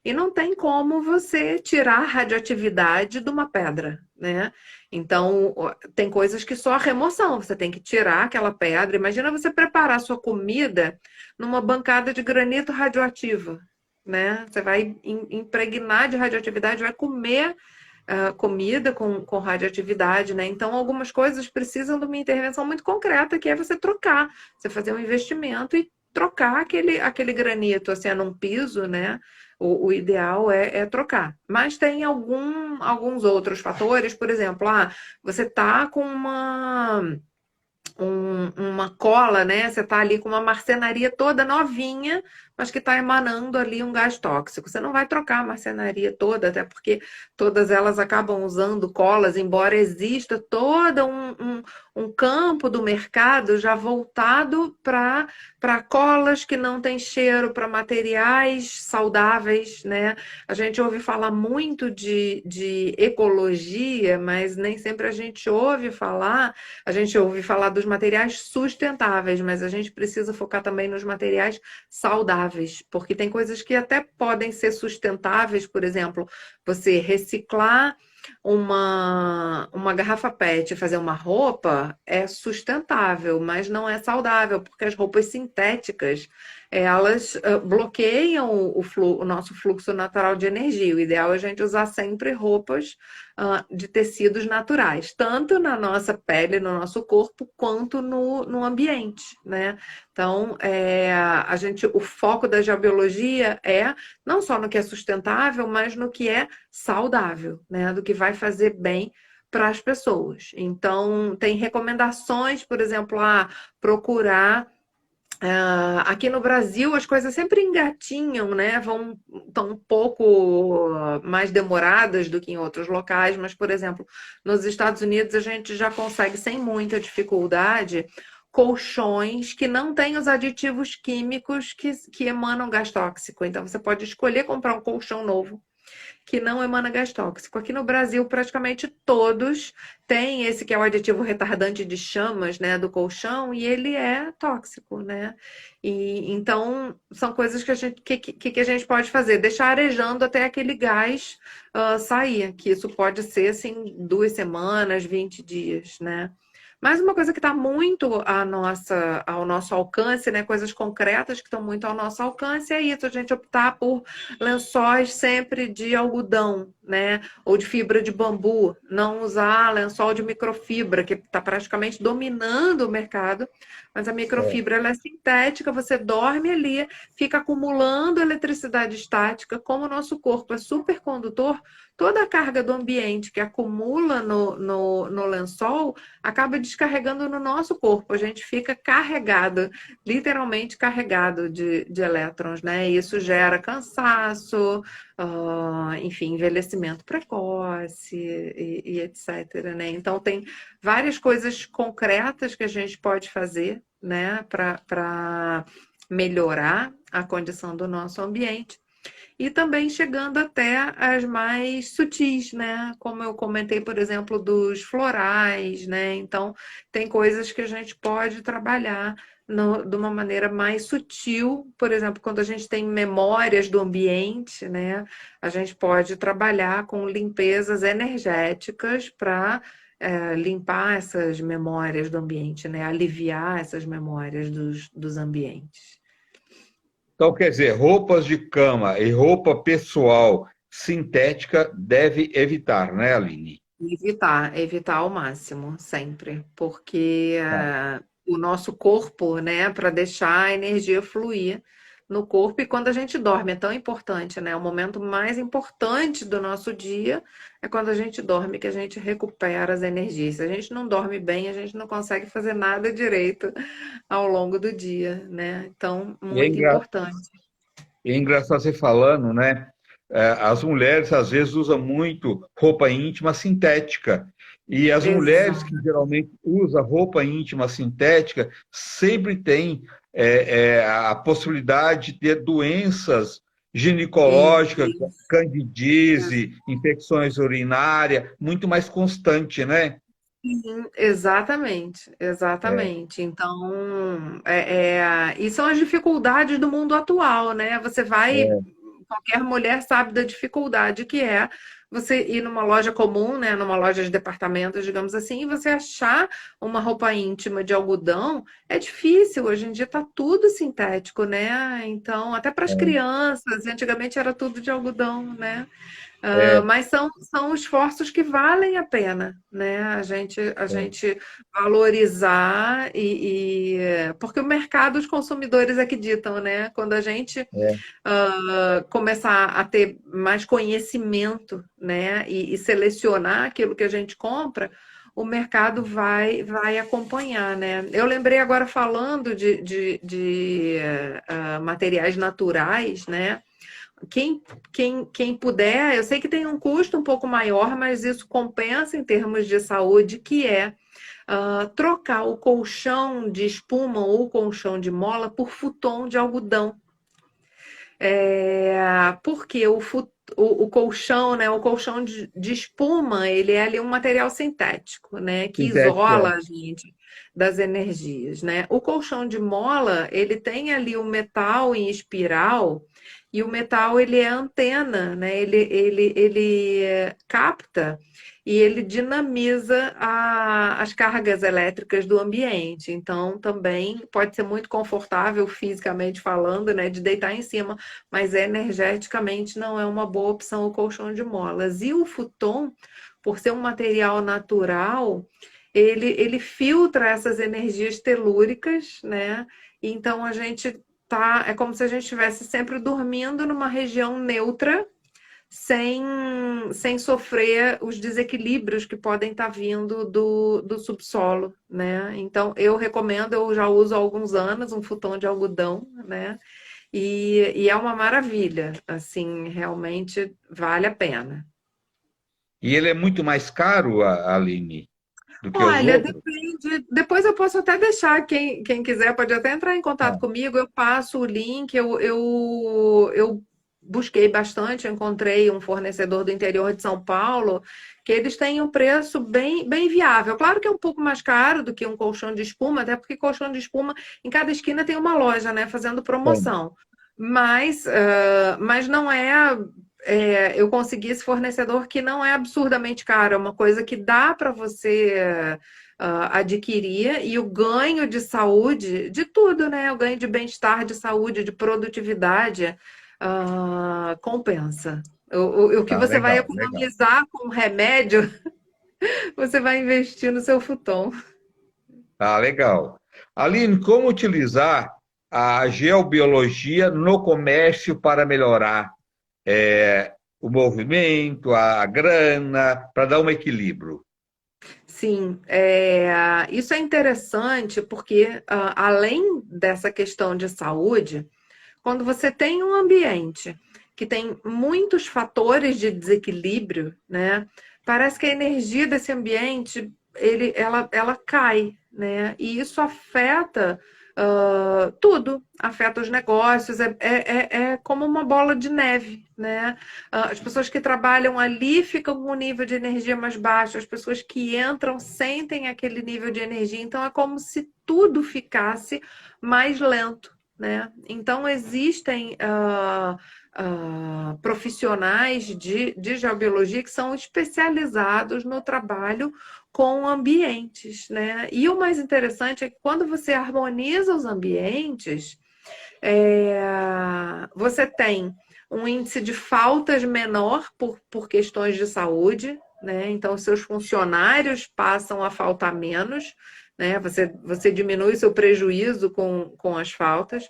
Speaker 2: E não tem como você tirar a radioatividade de uma pedra, né? Então, tem coisas que só a remoção, você tem que tirar aquela pedra. Imagina você preparar sua comida numa bancada de granito radioativo, né? Você vai impregnar de radioatividade, vai comer comida com radioatividade, né? Então, algumas coisas precisam de uma intervenção muito concreta, que é você trocar, você fazer um investimento e trocar aquele granito, assim, num piso, né? O ideal é trocar. Mas tem alguns outros fatores, por exemplo, você tá com uma cola, né? Você está ali com uma marcenaria toda novinha, mas que está emanando ali um gás tóxico. Você não vai trocar a marcenaria toda, até porque todas elas acabam usando colas, embora exista todo um campo do mercado já voltado para colas que não têm cheiro, para materiais saudáveis, né? A gente ouve falar muito de ecologia, mas nem sempre a gente ouve falar dos materiais sustentáveis, mas a gente precisa focar também nos materiais saudáveis, porque tem coisas que até podem ser sustentáveis, por exemplo, você reciclar uma garrafa PET e fazer uma roupa é sustentável, mas não é saudável, porque as roupas sintéticas elas bloqueiam o nosso fluxo natural de energia. O ideal é a gente usar sempre roupas de tecidos naturais, tanto na nossa pele, no nosso corpo, quanto no ambiente, né? Então, o foco da geobiologia é não só no que é sustentável, mas no que é saudável, né? Do que vai fazer bem para as pessoas. Então, tem recomendações, por exemplo, procurar. Aqui no Brasil as coisas sempre engatinham, né? Estão um pouco mais demoradas do que em outros locais, mas, por exemplo, nos Estados Unidos a gente já consegue sem muita dificuldade colchões que não têm os aditivos químicos que emanam gás tóxico. Então você pode escolher comprar um colchão novo que não emana gás tóxico. Aqui no Brasil, praticamente todos têm esse que é o aditivo retardante de chamas, né, do colchão, e ele é tóxico, né? E então são coisas que a gente pode fazer, deixar arejando até aquele gás sair, que isso pode ser assim 2 semanas, 20 dias, né? Mas uma coisa que está muito ao nosso alcance, né? Coisas concretas que estão muito ao nosso alcance, é isso, a gente optar por lençóis sempre de algodão, né? Ou de fibra de bambu, não usar lençol de microfibra, que está praticamente dominando o mercado, mas a microfibra ela é sintética, você dorme ali, fica acumulando eletricidade estática, como o nosso corpo é supercondutor, toda a carga do ambiente que acumula no lençol acaba descarregando no nosso corpo. A gente fica carregado, literalmente carregado de elétrons, né? E isso gera cansaço, enfim, envelhecimento precoce e etc, né? Então, tem várias coisas concretas que a gente pode fazer, né, para melhorar a condição do nosso ambiente. E também chegando até as mais sutis, né? Como eu comentei, por exemplo, dos florais, né? Então, tem coisas que a gente pode trabalhar de uma maneira mais sutil. Por exemplo, quando a gente tem memórias do ambiente, né? A gente pode trabalhar com limpezas energéticas para limpar essas memórias do ambiente, né? Aliviar essas memórias dos ambientes.
Speaker 1: Então, quer dizer, roupas de cama e roupa pessoal sintética deve evitar, né, Aline?
Speaker 2: Evitar ao máximo, sempre, porque
Speaker 1: Tá.
Speaker 2: o nosso corpo, né, para deixar a energia fluir no corpo, e quando a gente dorme é tão importante, né? O momento mais importante do nosso dia é quando a gente dorme, que a gente recupera as energias. Se a gente não dorme bem, a gente não consegue fazer nada direito ao longo do dia, né? Então,
Speaker 1: E é
Speaker 2: muito importante.
Speaker 1: engraçado você falando, né? As mulheres às vezes usam muito roupa íntima sintética. E as mulheres que
Speaker 2: Exato.
Speaker 1: geralmente usam roupa íntima sintética sempre têm a possibilidade de ter doenças ginecológicas, candidíase, infecções urinárias, muito mais constante, né?
Speaker 2: Exatamente,
Speaker 1: É,
Speaker 2: exatamente. Então, e são as dificuldades do mundo atual, né? Qualquer mulher sabe da dificuldade que é você ir numa loja comum, né? Numa loja de departamentos, digamos assim, e você achar uma roupa íntima de algodão é difícil. Hoje em dia tá tudo sintético, né? Então, até para as crianças, antigamente era tudo de algodão, né?
Speaker 1: é,
Speaker 2: Mas são esforços que valem a pena, né?
Speaker 1: é,
Speaker 2: A gente valorizar porque o mercado, os consumidores é que ditam, né? Quando a gente
Speaker 1: é,
Speaker 2: começar a ter mais conhecimento, né? E selecionar aquilo que a gente compra, o mercado vai acompanhar, né? Eu lembrei agora falando de materiais naturais, né? Quem puder, eu sei que tem um custo um pouco maior, mas isso compensa em termos de saúde, que é trocar o colchão de espuma ou o colchão de mola por futon de algodão. Porque o colchão, né, o colchão de espuma, ele é ali um material sintético, né, que
Speaker 1: sintética.
Speaker 2: isola a gente. das energias, né? O colchão de mola, ele tem ali o metal em espiral, e o metal, ele é antena, né? Ele capta e ele dinamiza as cargas elétricas do ambiente. Então, também pode ser muito confortável, fisicamente falando, né? De deitar em cima, mas energeticamente não é uma boa opção o colchão de molas. E o futon, por ser um material natural, ele filtra essas energias telúricas, né? Então a gente tá, é como se a gente estivesse sempre dormindo numa região neutra, sem, sem sofrer os desequilíbrios que podem estar vindo do subsolo, né? Então eu recomendo, eu já uso há alguns anos um futon de algodão, né? E é uma maravilha, assim, realmente vale a pena.
Speaker 1: E ele é muito mais caro, Aline, do que os
Speaker 2: Olha,
Speaker 1: outros?
Speaker 2: depende. Depois eu posso até deixar, quem quiser pode até entrar em contato
Speaker 1: Ah,
Speaker 2: comigo, eu passo o link, eu busquei bastante, eu encontrei um fornecedor do interior de São Paulo, que eles têm um preço bem viável. Claro que é um pouco mais caro do que um colchão de espuma, até porque colchão de espuma, em cada esquina tem uma loja, né, fazendo
Speaker 1: bom.
Speaker 2: promoção. Mas não eu consegui esse fornecedor que não é absurdamente caro, é uma coisa que dá para você adquirir, e o ganho de saúde, de tudo, né? O ganho de bem-estar, de saúde, de produtividade, compensa. O que
Speaker 1: Ah,
Speaker 2: você vai
Speaker 1: legal, legal.
Speaker 2: economizar com remédio, você vai investir no seu futon.
Speaker 1: Ah, legal. Aline, como utilizar a geobiologia no comércio para melhorar o movimento, a grana, para dar um equilíbrio?
Speaker 2: Sim, isso é interessante porque, além dessa questão de saúde, quando você tem um ambiente que tem muitos fatores de desequilíbrio, né? Parece que a energia desse ambiente ela cai, né? E isso afeta tudo, afeta os negócios, é como uma bola de neve, né? As pessoas que trabalham ali ficam com um nível de energia mais baixo, as pessoas que entram sentem aquele nível de energia, então é como se tudo ficasse mais lento, né? Então, existem profissionais de geobiologia que são especializados no trabalho com ambientes, né? E o mais interessante é que quando você harmoniza os ambientes, é, você tem um índice de faltas menor por questões de saúde, né? Então, seus funcionários passam a faltar menos, né? Você diminui seu prejuízo com as faltas.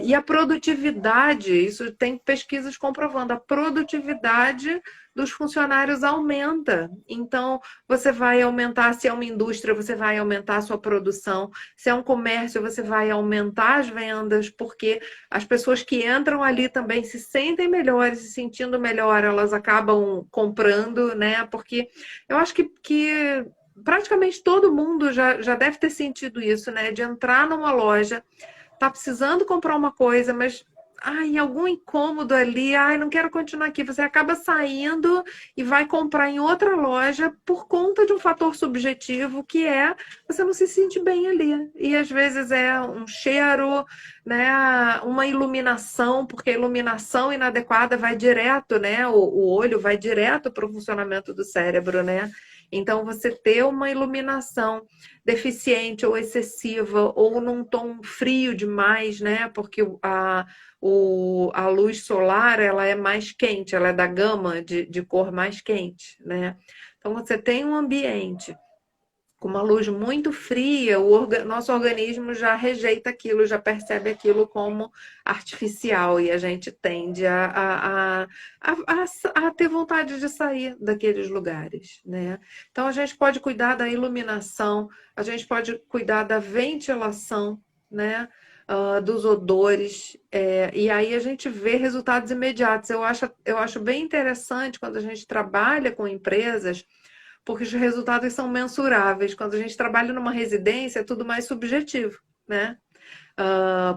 Speaker 2: E a produtividade, isso tem pesquisas comprovando, a produtividade dos funcionários aumenta. Então, você vai aumentar, se é uma indústria, você vai aumentar a sua produção, se é um comércio, você vai aumentar as vendas, porque as pessoas que entram ali também se sentem melhores, se sentindo melhor, elas acabam comprando, né? Porque eu acho que praticamente todo mundo já deve ter sentido isso, né? De entrar numa loja, tá precisando comprar uma coisa, mas ai, algum incômodo ali, ai, não quero continuar aqui. Você acaba saindo e vai comprar em outra loja por conta de um fator subjetivo que é você não se sente bem ali. E às vezes é um cheiro, né, uma iluminação, porque a iluminação inadequada vai direto, né, o olho vai direto para o funcionamento do cérebro, né? Então, você ter uma iluminação deficiente ou excessiva, ou num tom frio demais, né? Porque a luz solar ela é mais quente, ela é da gama de cor mais quente, né? Então, você tem um ambiente com uma luz muito fria, nosso organismo já rejeita aquilo, já percebe aquilo como artificial, e a gente tende a ter vontade de sair daqueles lugares, né? Então a gente pode cuidar da iluminação, a gente pode cuidar da ventilação, né? Dos odores, e aí a gente vê resultados imediatos. Eu acho bem interessante quando a gente trabalha com empresas, porque os resultados são mensuráveis. Quando a gente trabalha numa residência, é tudo mais subjetivo, né?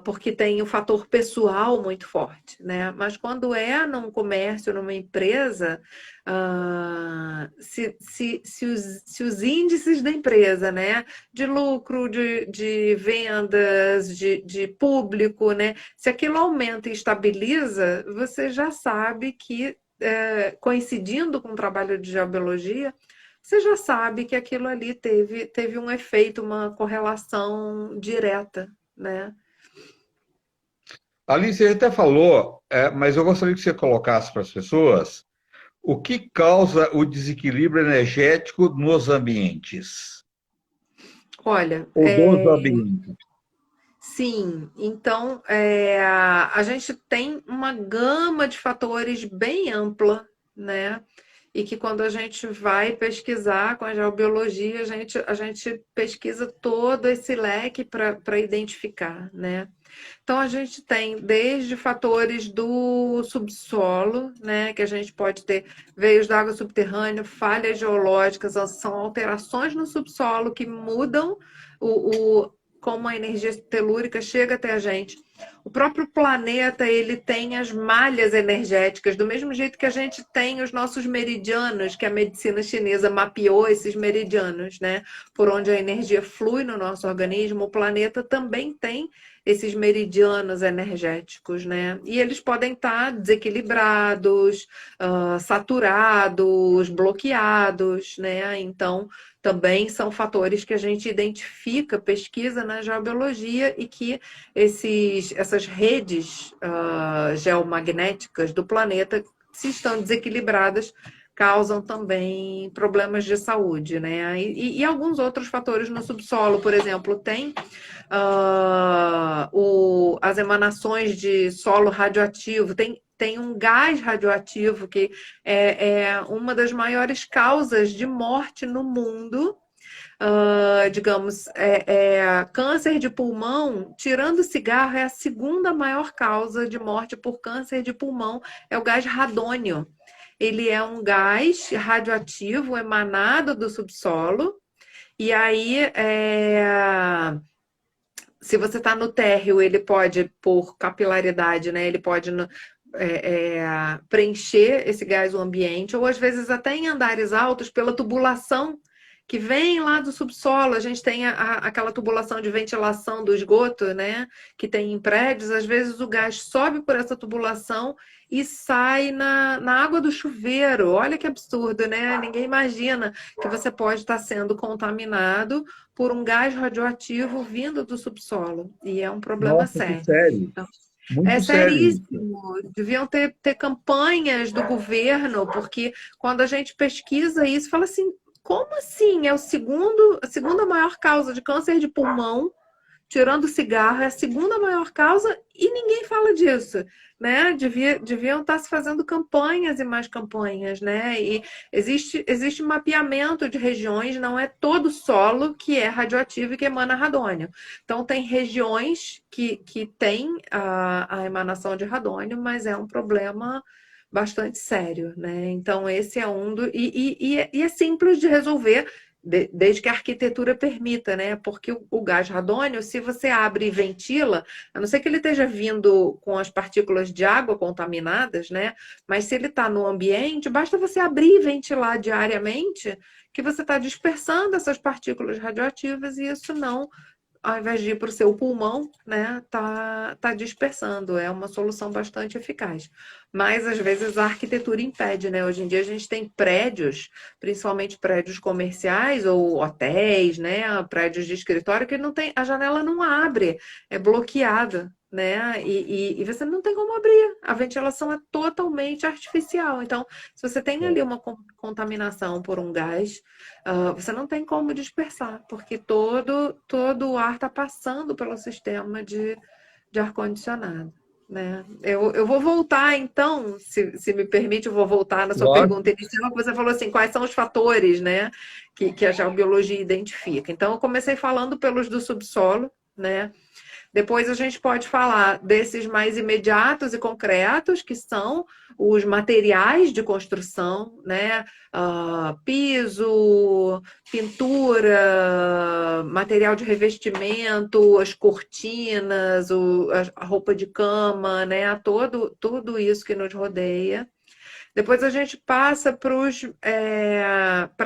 Speaker 2: porque tem o fator pessoal muito forte, né? Mas quando é num comércio, numa empresa, se os índices da empresa, né, de lucro, de vendas, de público, né, se aquilo aumenta e estabiliza, você já sabe que, coincidindo com o trabalho de geobiologia, você já sabe que aquilo ali teve um efeito, uma correlação direta, né?
Speaker 1: Alice, você até falou, mas eu gostaria que você colocasse para as pessoas o que causa o desequilíbrio energético nos ambientes,
Speaker 2: Olha,
Speaker 1: ou dos ambientes.
Speaker 2: sim, então a gente tem uma gama de fatores bem ampla, né? E que quando a gente vai pesquisar com a geobiologia, a gente pesquisa todo esse leque para identificar, né? Então a gente tem desde fatores do subsolo, né, que a gente pode ter veios d'água subterrânea, falhas geológicas, são alterações no subsolo que mudam como a energia telúrica chega até a gente. O próprio planeta, ele tem as malhas energéticas, do mesmo jeito que a gente tem os nossos meridianos, que a medicina chinesa mapeou esses meridianos, né? Por onde a energia flui no nosso organismo, o planeta também tem esses meridianos energéticos, né? E eles podem estar desequilibrados, saturados, bloqueados, né? Então, também são fatores que a gente identifica, pesquisa na geobiologia e que essas redes geomagnéticas do planeta, se estão desequilibradas, causam também problemas de saúde, né? E alguns outros fatores no subsolo, por exemplo, tem as emanações de solo radioativo, tem um gás radioativo que é uma das maiores causas de morte no mundo. Digamos, câncer de pulmão, tirando o cigarro, é a segunda maior causa de morte por câncer de pulmão, é o gás radônio. Ele é um gás radioativo emanado do subsolo, e aí, se você está no térreo, ele pode, por capilaridade, né, ele pode preencher esse gás o ambiente, ou às vezes até em andares altos, pela tubulação que vem lá do subsolo. A gente tem aquela tubulação de ventilação do esgoto, né, que tem em prédios. Às vezes o gás sobe por essa tubulação e sai na água do chuveiro. Olha que absurdo, né? Ninguém imagina que você pode estar sendo contaminado por um gás radioativo vindo do subsolo. E é um problema
Speaker 1: Nossa, que
Speaker 2: sério.
Speaker 1: sério.
Speaker 2: É
Speaker 1: Muito sério isso.
Speaker 2: seríssimo. Deviam ter campanhas do governo, porque quando a gente pesquisa isso, fala assim, como assim? É a segunda maior causa de câncer de pulmão, tirando o cigarro, é a segunda maior causa e ninguém fala disso, né? Deviam estar se fazendo campanhas e mais campanhas, né? E existe mapeamento de regiões, não é todo solo que é radioativo e que emana radônio. Então, tem regiões que têm a emanação de radônio, mas é um problema bastante sério, né? Então, esse é um do. E é simples de resolver, desde que a arquitetura permita, né? Porque o gás radônio, se você abre e ventila, a não ser que ele esteja vindo com as partículas de água contaminadas, né? Mas se ele está no ambiente, basta você abrir e ventilar diariamente, que você está dispersando essas partículas radioativas e isso não, ao invés de ir para o seu pulmão, né, tá dispersando. É uma solução bastante eficaz. Mas, às vezes, a arquitetura impede, né? Hoje em dia, a gente tem prédios, principalmente prédios comerciais ou hotéis, né? Prédios de escritório, que não tem, a janela não abre, é bloqueada, né? E você não tem como abrir. A ventilação é totalmente artificial. Então, se você tem ali uma contaminação por um gás, você não tem como dispersar, porque todo o ar está passando pelo sistema de ar-condicionado, né? Eu vou voltar, então, se me permite, eu vou voltar na sua pergunta
Speaker 1: Lógico.
Speaker 2: inicial, que você falou assim, quais são os fatores, né, que a geobiologia identifica. Então, eu comecei falando pelos do subsolo, né? Depois a gente pode falar desses mais imediatos e concretos, que são os materiais de construção, né? Piso, pintura, material de revestimento, as cortinas, a roupa de cama, né? Tudo isso que nos rodeia. Depois a gente passa para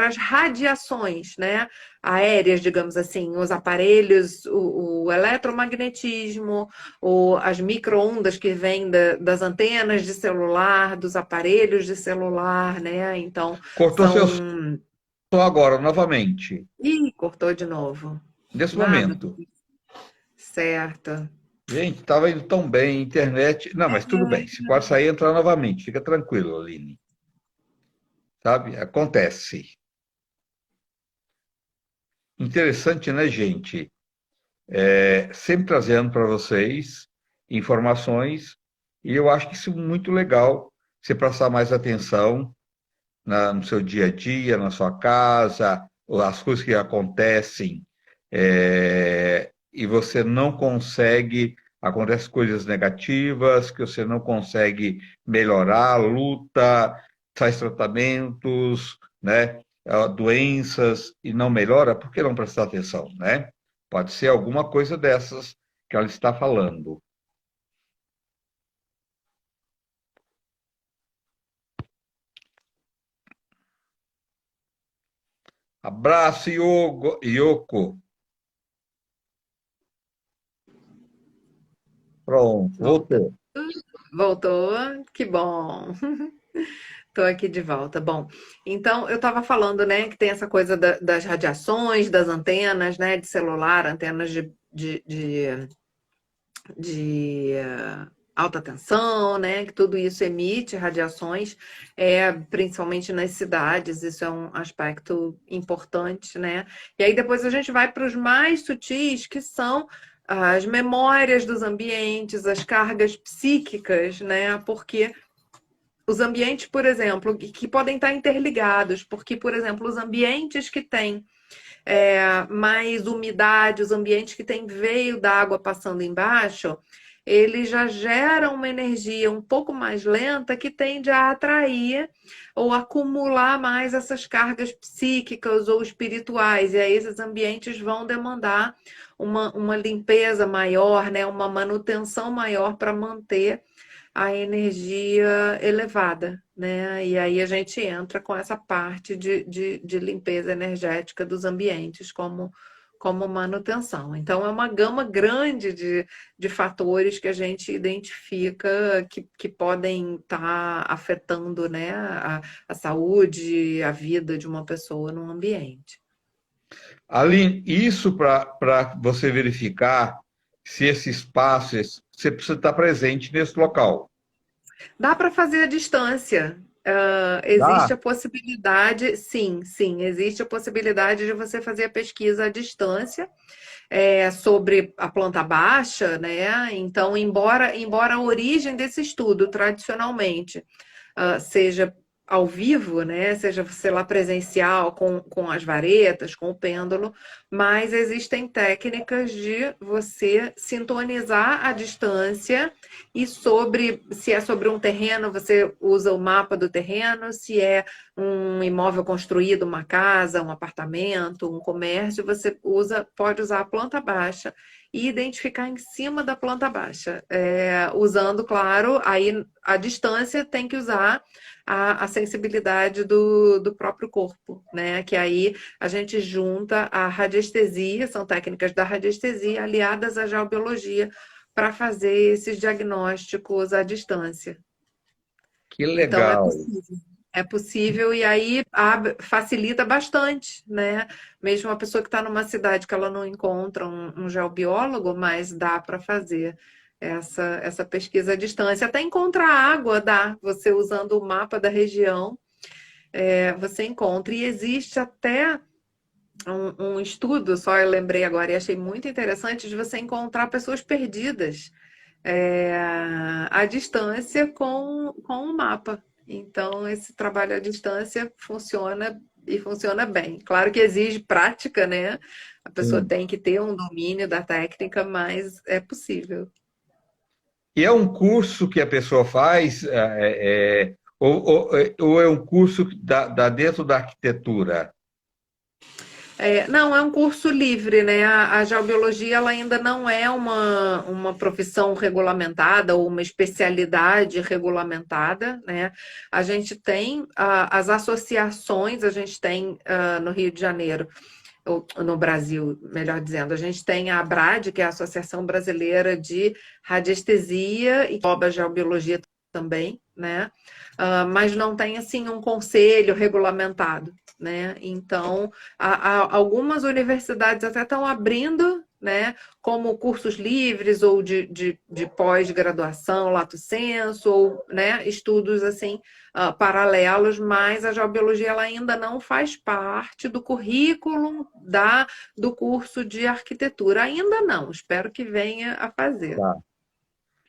Speaker 2: as radiações, né? Aéreas, digamos assim, os aparelhos, o eletromagnetismo, as micro-ondas que vêm das antenas de celular, dos aparelhos de celular, né? Então,
Speaker 1: Cortou seu
Speaker 2: são.
Speaker 1: som agora, novamente.
Speaker 2: Ih, cortou de novo.
Speaker 1: Nesse
Speaker 2: Nada.
Speaker 1: momento.
Speaker 2: Certo.
Speaker 1: Gente, estava indo tão bem, internet. Não, mas tudo bem. Se pode sair e entrar novamente. Fica tranquilo, Aline. Sabe? Acontece. Interessante, né, gente? Sempre trazendo para vocês informações. E eu acho que isso é muito legal. Você prestar mais atenção no seu dia a dia, na sua casa, as coisas que acontecem, e você não consegue, acontecem coisas negativas, que você não consegue melhorar, luta, faz tratamentos, né, doenças e não melhora, por que não prestar atenção, né? Pode ser alguma coisa dessas que ela está falando. Abraço, Yoko. Pronto,
Speaker 2: Volta.
Speaker 1: voltou.
Speaker 2: Voltou, que bom. Estou aqui de volta. Bom, então eu estava falando, né, que tem essa coisa das radiações, das antenas, né, de celular, antenas de alta tensão, né, que tudo isso emite radiações, principalmente nas cidades, isso é um aspecto importante, né? E aí depois a gente vai para os mais sutis, que são as memórias dos ambientes, as cargas psíquicas, né? Porque os ambientes, por exemplo, que podem estar interligados, porque, por exemplo, os ambientes que têm mais umidade, os ambientes que têm veio d'água passando embaixo, eles já geram uma energia um pouco mais lenta que tende a atrair ou acumular mais essas cargas psíquicas ou espirituais. E aí esses ambientes vão demandar uma limpeza maior, né? Uma manutenção maior para manter a energia elevada, né? E aí a gente entra com essa parte de limpeza energética dos ambientes como manutenção. Então, é uma gama grande de fatores que a gente identifica que podem estar afetando, né, a saúde, a vida de uma pessoa num ambiente.
Speaker 1: Aline, isso para você verificar se esse espaço, você precisa estar presente nesse local.
Speaker 2: Dá para fazer à distância.
Speaker 1: Dá?
Speaker 2: Existe a possibilidade, sim, sim, existe a possibilidade de você fazer a pesquisa à distância sobre a planta baixa, né? Então, embora a origem desse estudo, tradicionalmente, seja ao vivo, né? Seja, sei lá, presencial, com as varetas, com o pêndulo, mas existem técnicas de você sintonizar a distância e se é sobre um terreno, você usa o mapa do terreno, se é um imóvel construído, uma casa, um apartamento, um comércio, você pode usar a planta baixa e identificar em cima da planta baixa. Usando, claro, aí a distância tem que usar a sensibilidade do próprio corpo, né? Que aí a gente junta a radiestesia, são técnicas da radiestesia aliadas à geobiologia para fazer esses diagnósticos à distância.
Speaker 1: Que
Speaker 2: Então é
Speaker 1: legal.
Speaker 2: possível. É possível e aí facilita bastante, né? Mesmo uma pessoa que está numa cidade que ela não encontra um geobiólogo, mas dá para fazer essa pesquisa à distância. Até encontrar água dá, você usando o mapa da região, você encontra. E existe até um estudo, só eu lembrei agora e achei muito interessante, de você encontrar pessoas perdidas à distância com o mapa. Então, esse trabalho à distância funciona e funciona bem. Claro que exige prática, né? A pessoa
Speaker 1: Sim.
Speaker 2: tem que ter um domínio da técnica, mas é possível.
Speaker 1: E é um curso que a pessoa faz, ou é um curso da dentro da arquitetura?
Speaker 2: Não, é um curso livre, né? A geobiologia ela ainda não é uma profissão regulamentada ou uma especialidade regulamentada, né? A gente tem as associações, a gente tem no Rio de Janeiro, ou no Brasil, melhor dizendo, a gente tem a ABRAD, que é a Associação Brasileira de Radiestesia e engloba a geobiologia também, né? Mas não tem assim um conselho regulamentado, né? Então, algumas universidades até estão abrindo, né, como cursos livres ou de pós-graduação, lato sensu, ou né, estudos assim paralelos, mas a geobiologia ela ainda não faz parte do currículo do curso de arquitetura. Ainda não, espero que venha a fazer.
Speaker 1: Tá.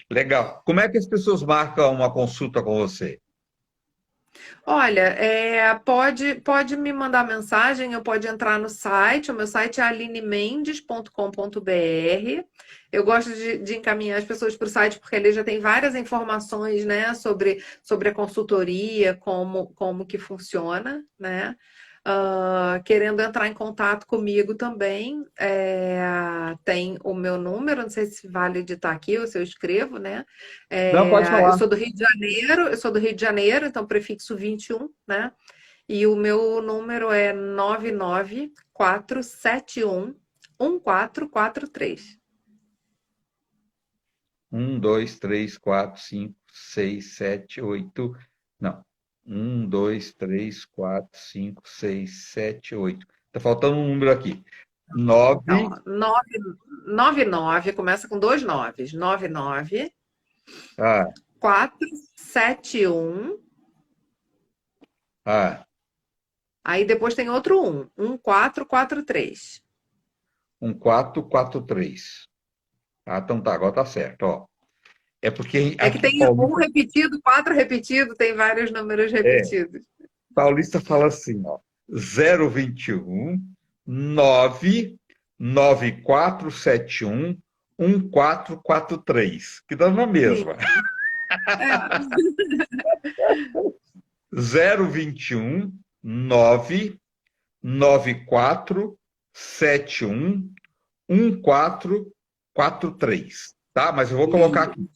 Speaker 1: Legal. Como é que as pessoas marcam uma consulta com você?
Speaker 2: Olha, pode me mandar mensagem, ou pode entrar no site. O meu site é alinemendes.com.br. Eu gosto de encaminhar as pessoas para o site, porque ali já tem várias informações, né, sobre a consultoria, como que funciona, né? Querendo entrar em contato comigo também, tem o meu número, não sei se vale editar aqui ou se eu escrevo, né?
Speaker 1: Não, pode
Speaker 2: Eu
Speaker 1: falar.
Speaker 2: sou do Rio de Janeiro, então prefixo 21, né? E o meu número é 99471 1443.
Speaker 1: 1, 2, 3, 4, 5, 6, 7, 8. Não. 1, 2, 3, 4, 5, 6, 7, 8. Tá faltando um número aqui.
Speaker 2: Então,
Speaker 1: 9.
Speaker 2: 99, começa com dois noves. 99
Speaker 1: Ah,
Speaker 2: 471.
Speaker 1: ah,
Speaker 2: Aí depois tem outro 1443.
Speaker 1: 1443. Ah, então tá, agora tá certo, ó. É porque
Speaker 2: É que
Speaker 1: aqui
Speaker 2: tem um repetido, quatro repetido, tem vários números
Speaker 1: é,
Speaker 2: repetidos.
Speaker 1: Paulista fala assim, ó. 021 99471 1443, que dá na mesma.
Speaker 2: É.
Speaker 1: 021 99471 1443, tá? Mas eu vou colocar
Speaker 2: E-
Speaker 1: aqui.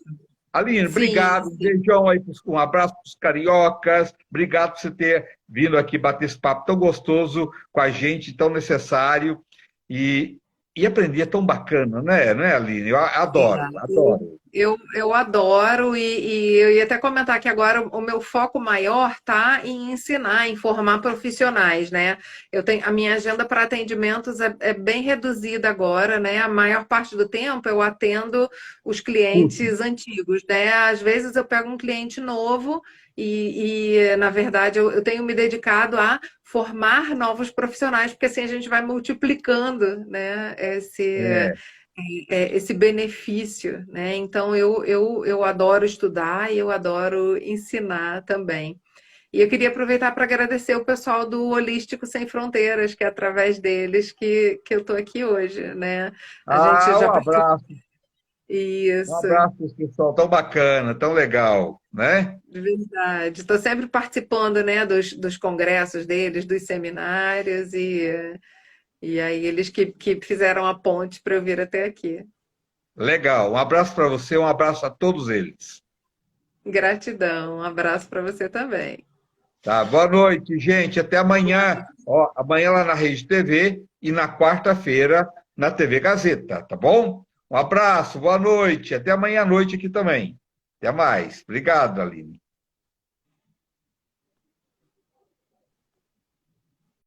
Speaker 1: Aline,
Speaker 2: Sim,
Speaker 1: obrigado. Um beijão aí, um abraço para os cariocas. Obrigado por você ter vindo aqui bater esse papo tão gostoso com a gente, tão necessário. E, e aprender é tão bacana, né, Aline? Eu
Speaker 2: é,
Speaker 1: adoro,
Speaker 2: eu,
Speaker 1: adoro.
Speaker 2: eu adoro e eu ia até comentar que agora o meu foco maior tá em ensinar, em formar profissionais, né? A minha agenda para atendimentos é bem reduzida agora, né? A maior parte do tempo eu atendo os
Speaker 1: Curso.
Speaker 2: clientes antigos, né? Às vezes eu pego um cliente novo na verdade, eu tenho me dedicado a formar novos profissionais, porque assim a gente vai multiplicando, né?
Speaker 1: É,
Speaker 2: Esse benefício, né? Então eu adoro estudar e eu adoro ensinar também. E eu queria aproveitar para agradecer o pessoal do Holístico Sem Fronteiras, que é através deles que eu estou aqui hoje, né? A gente
Speaker 1: um
Speaker 2: já participou.
Speaker 1: abraço, um
Speaker 2: Isso,
Speaker 1: abraço para esse pessoal tão bacana, tão legal, né?
Speaker 2: de verdade. Estou sempre participando, né, dos congressos deles, dos seminários, e aí eles que fizeram a ponte para eu vir até aqui.
Speaker 1: Legal. Um abraço para você, um abraço a todos eles.
Speaker 2: Gratidão, um abraço para você também.
Speaker 1: Tá? Boa noite, gente. Até amanhã. Ó, amanhã lá na Rede TV e na quarta-feira na TV Gazeta, tá bom? Um abraço, boa noite. Até amanhã à noite aqui também. Até mais. Obrigado, Aline.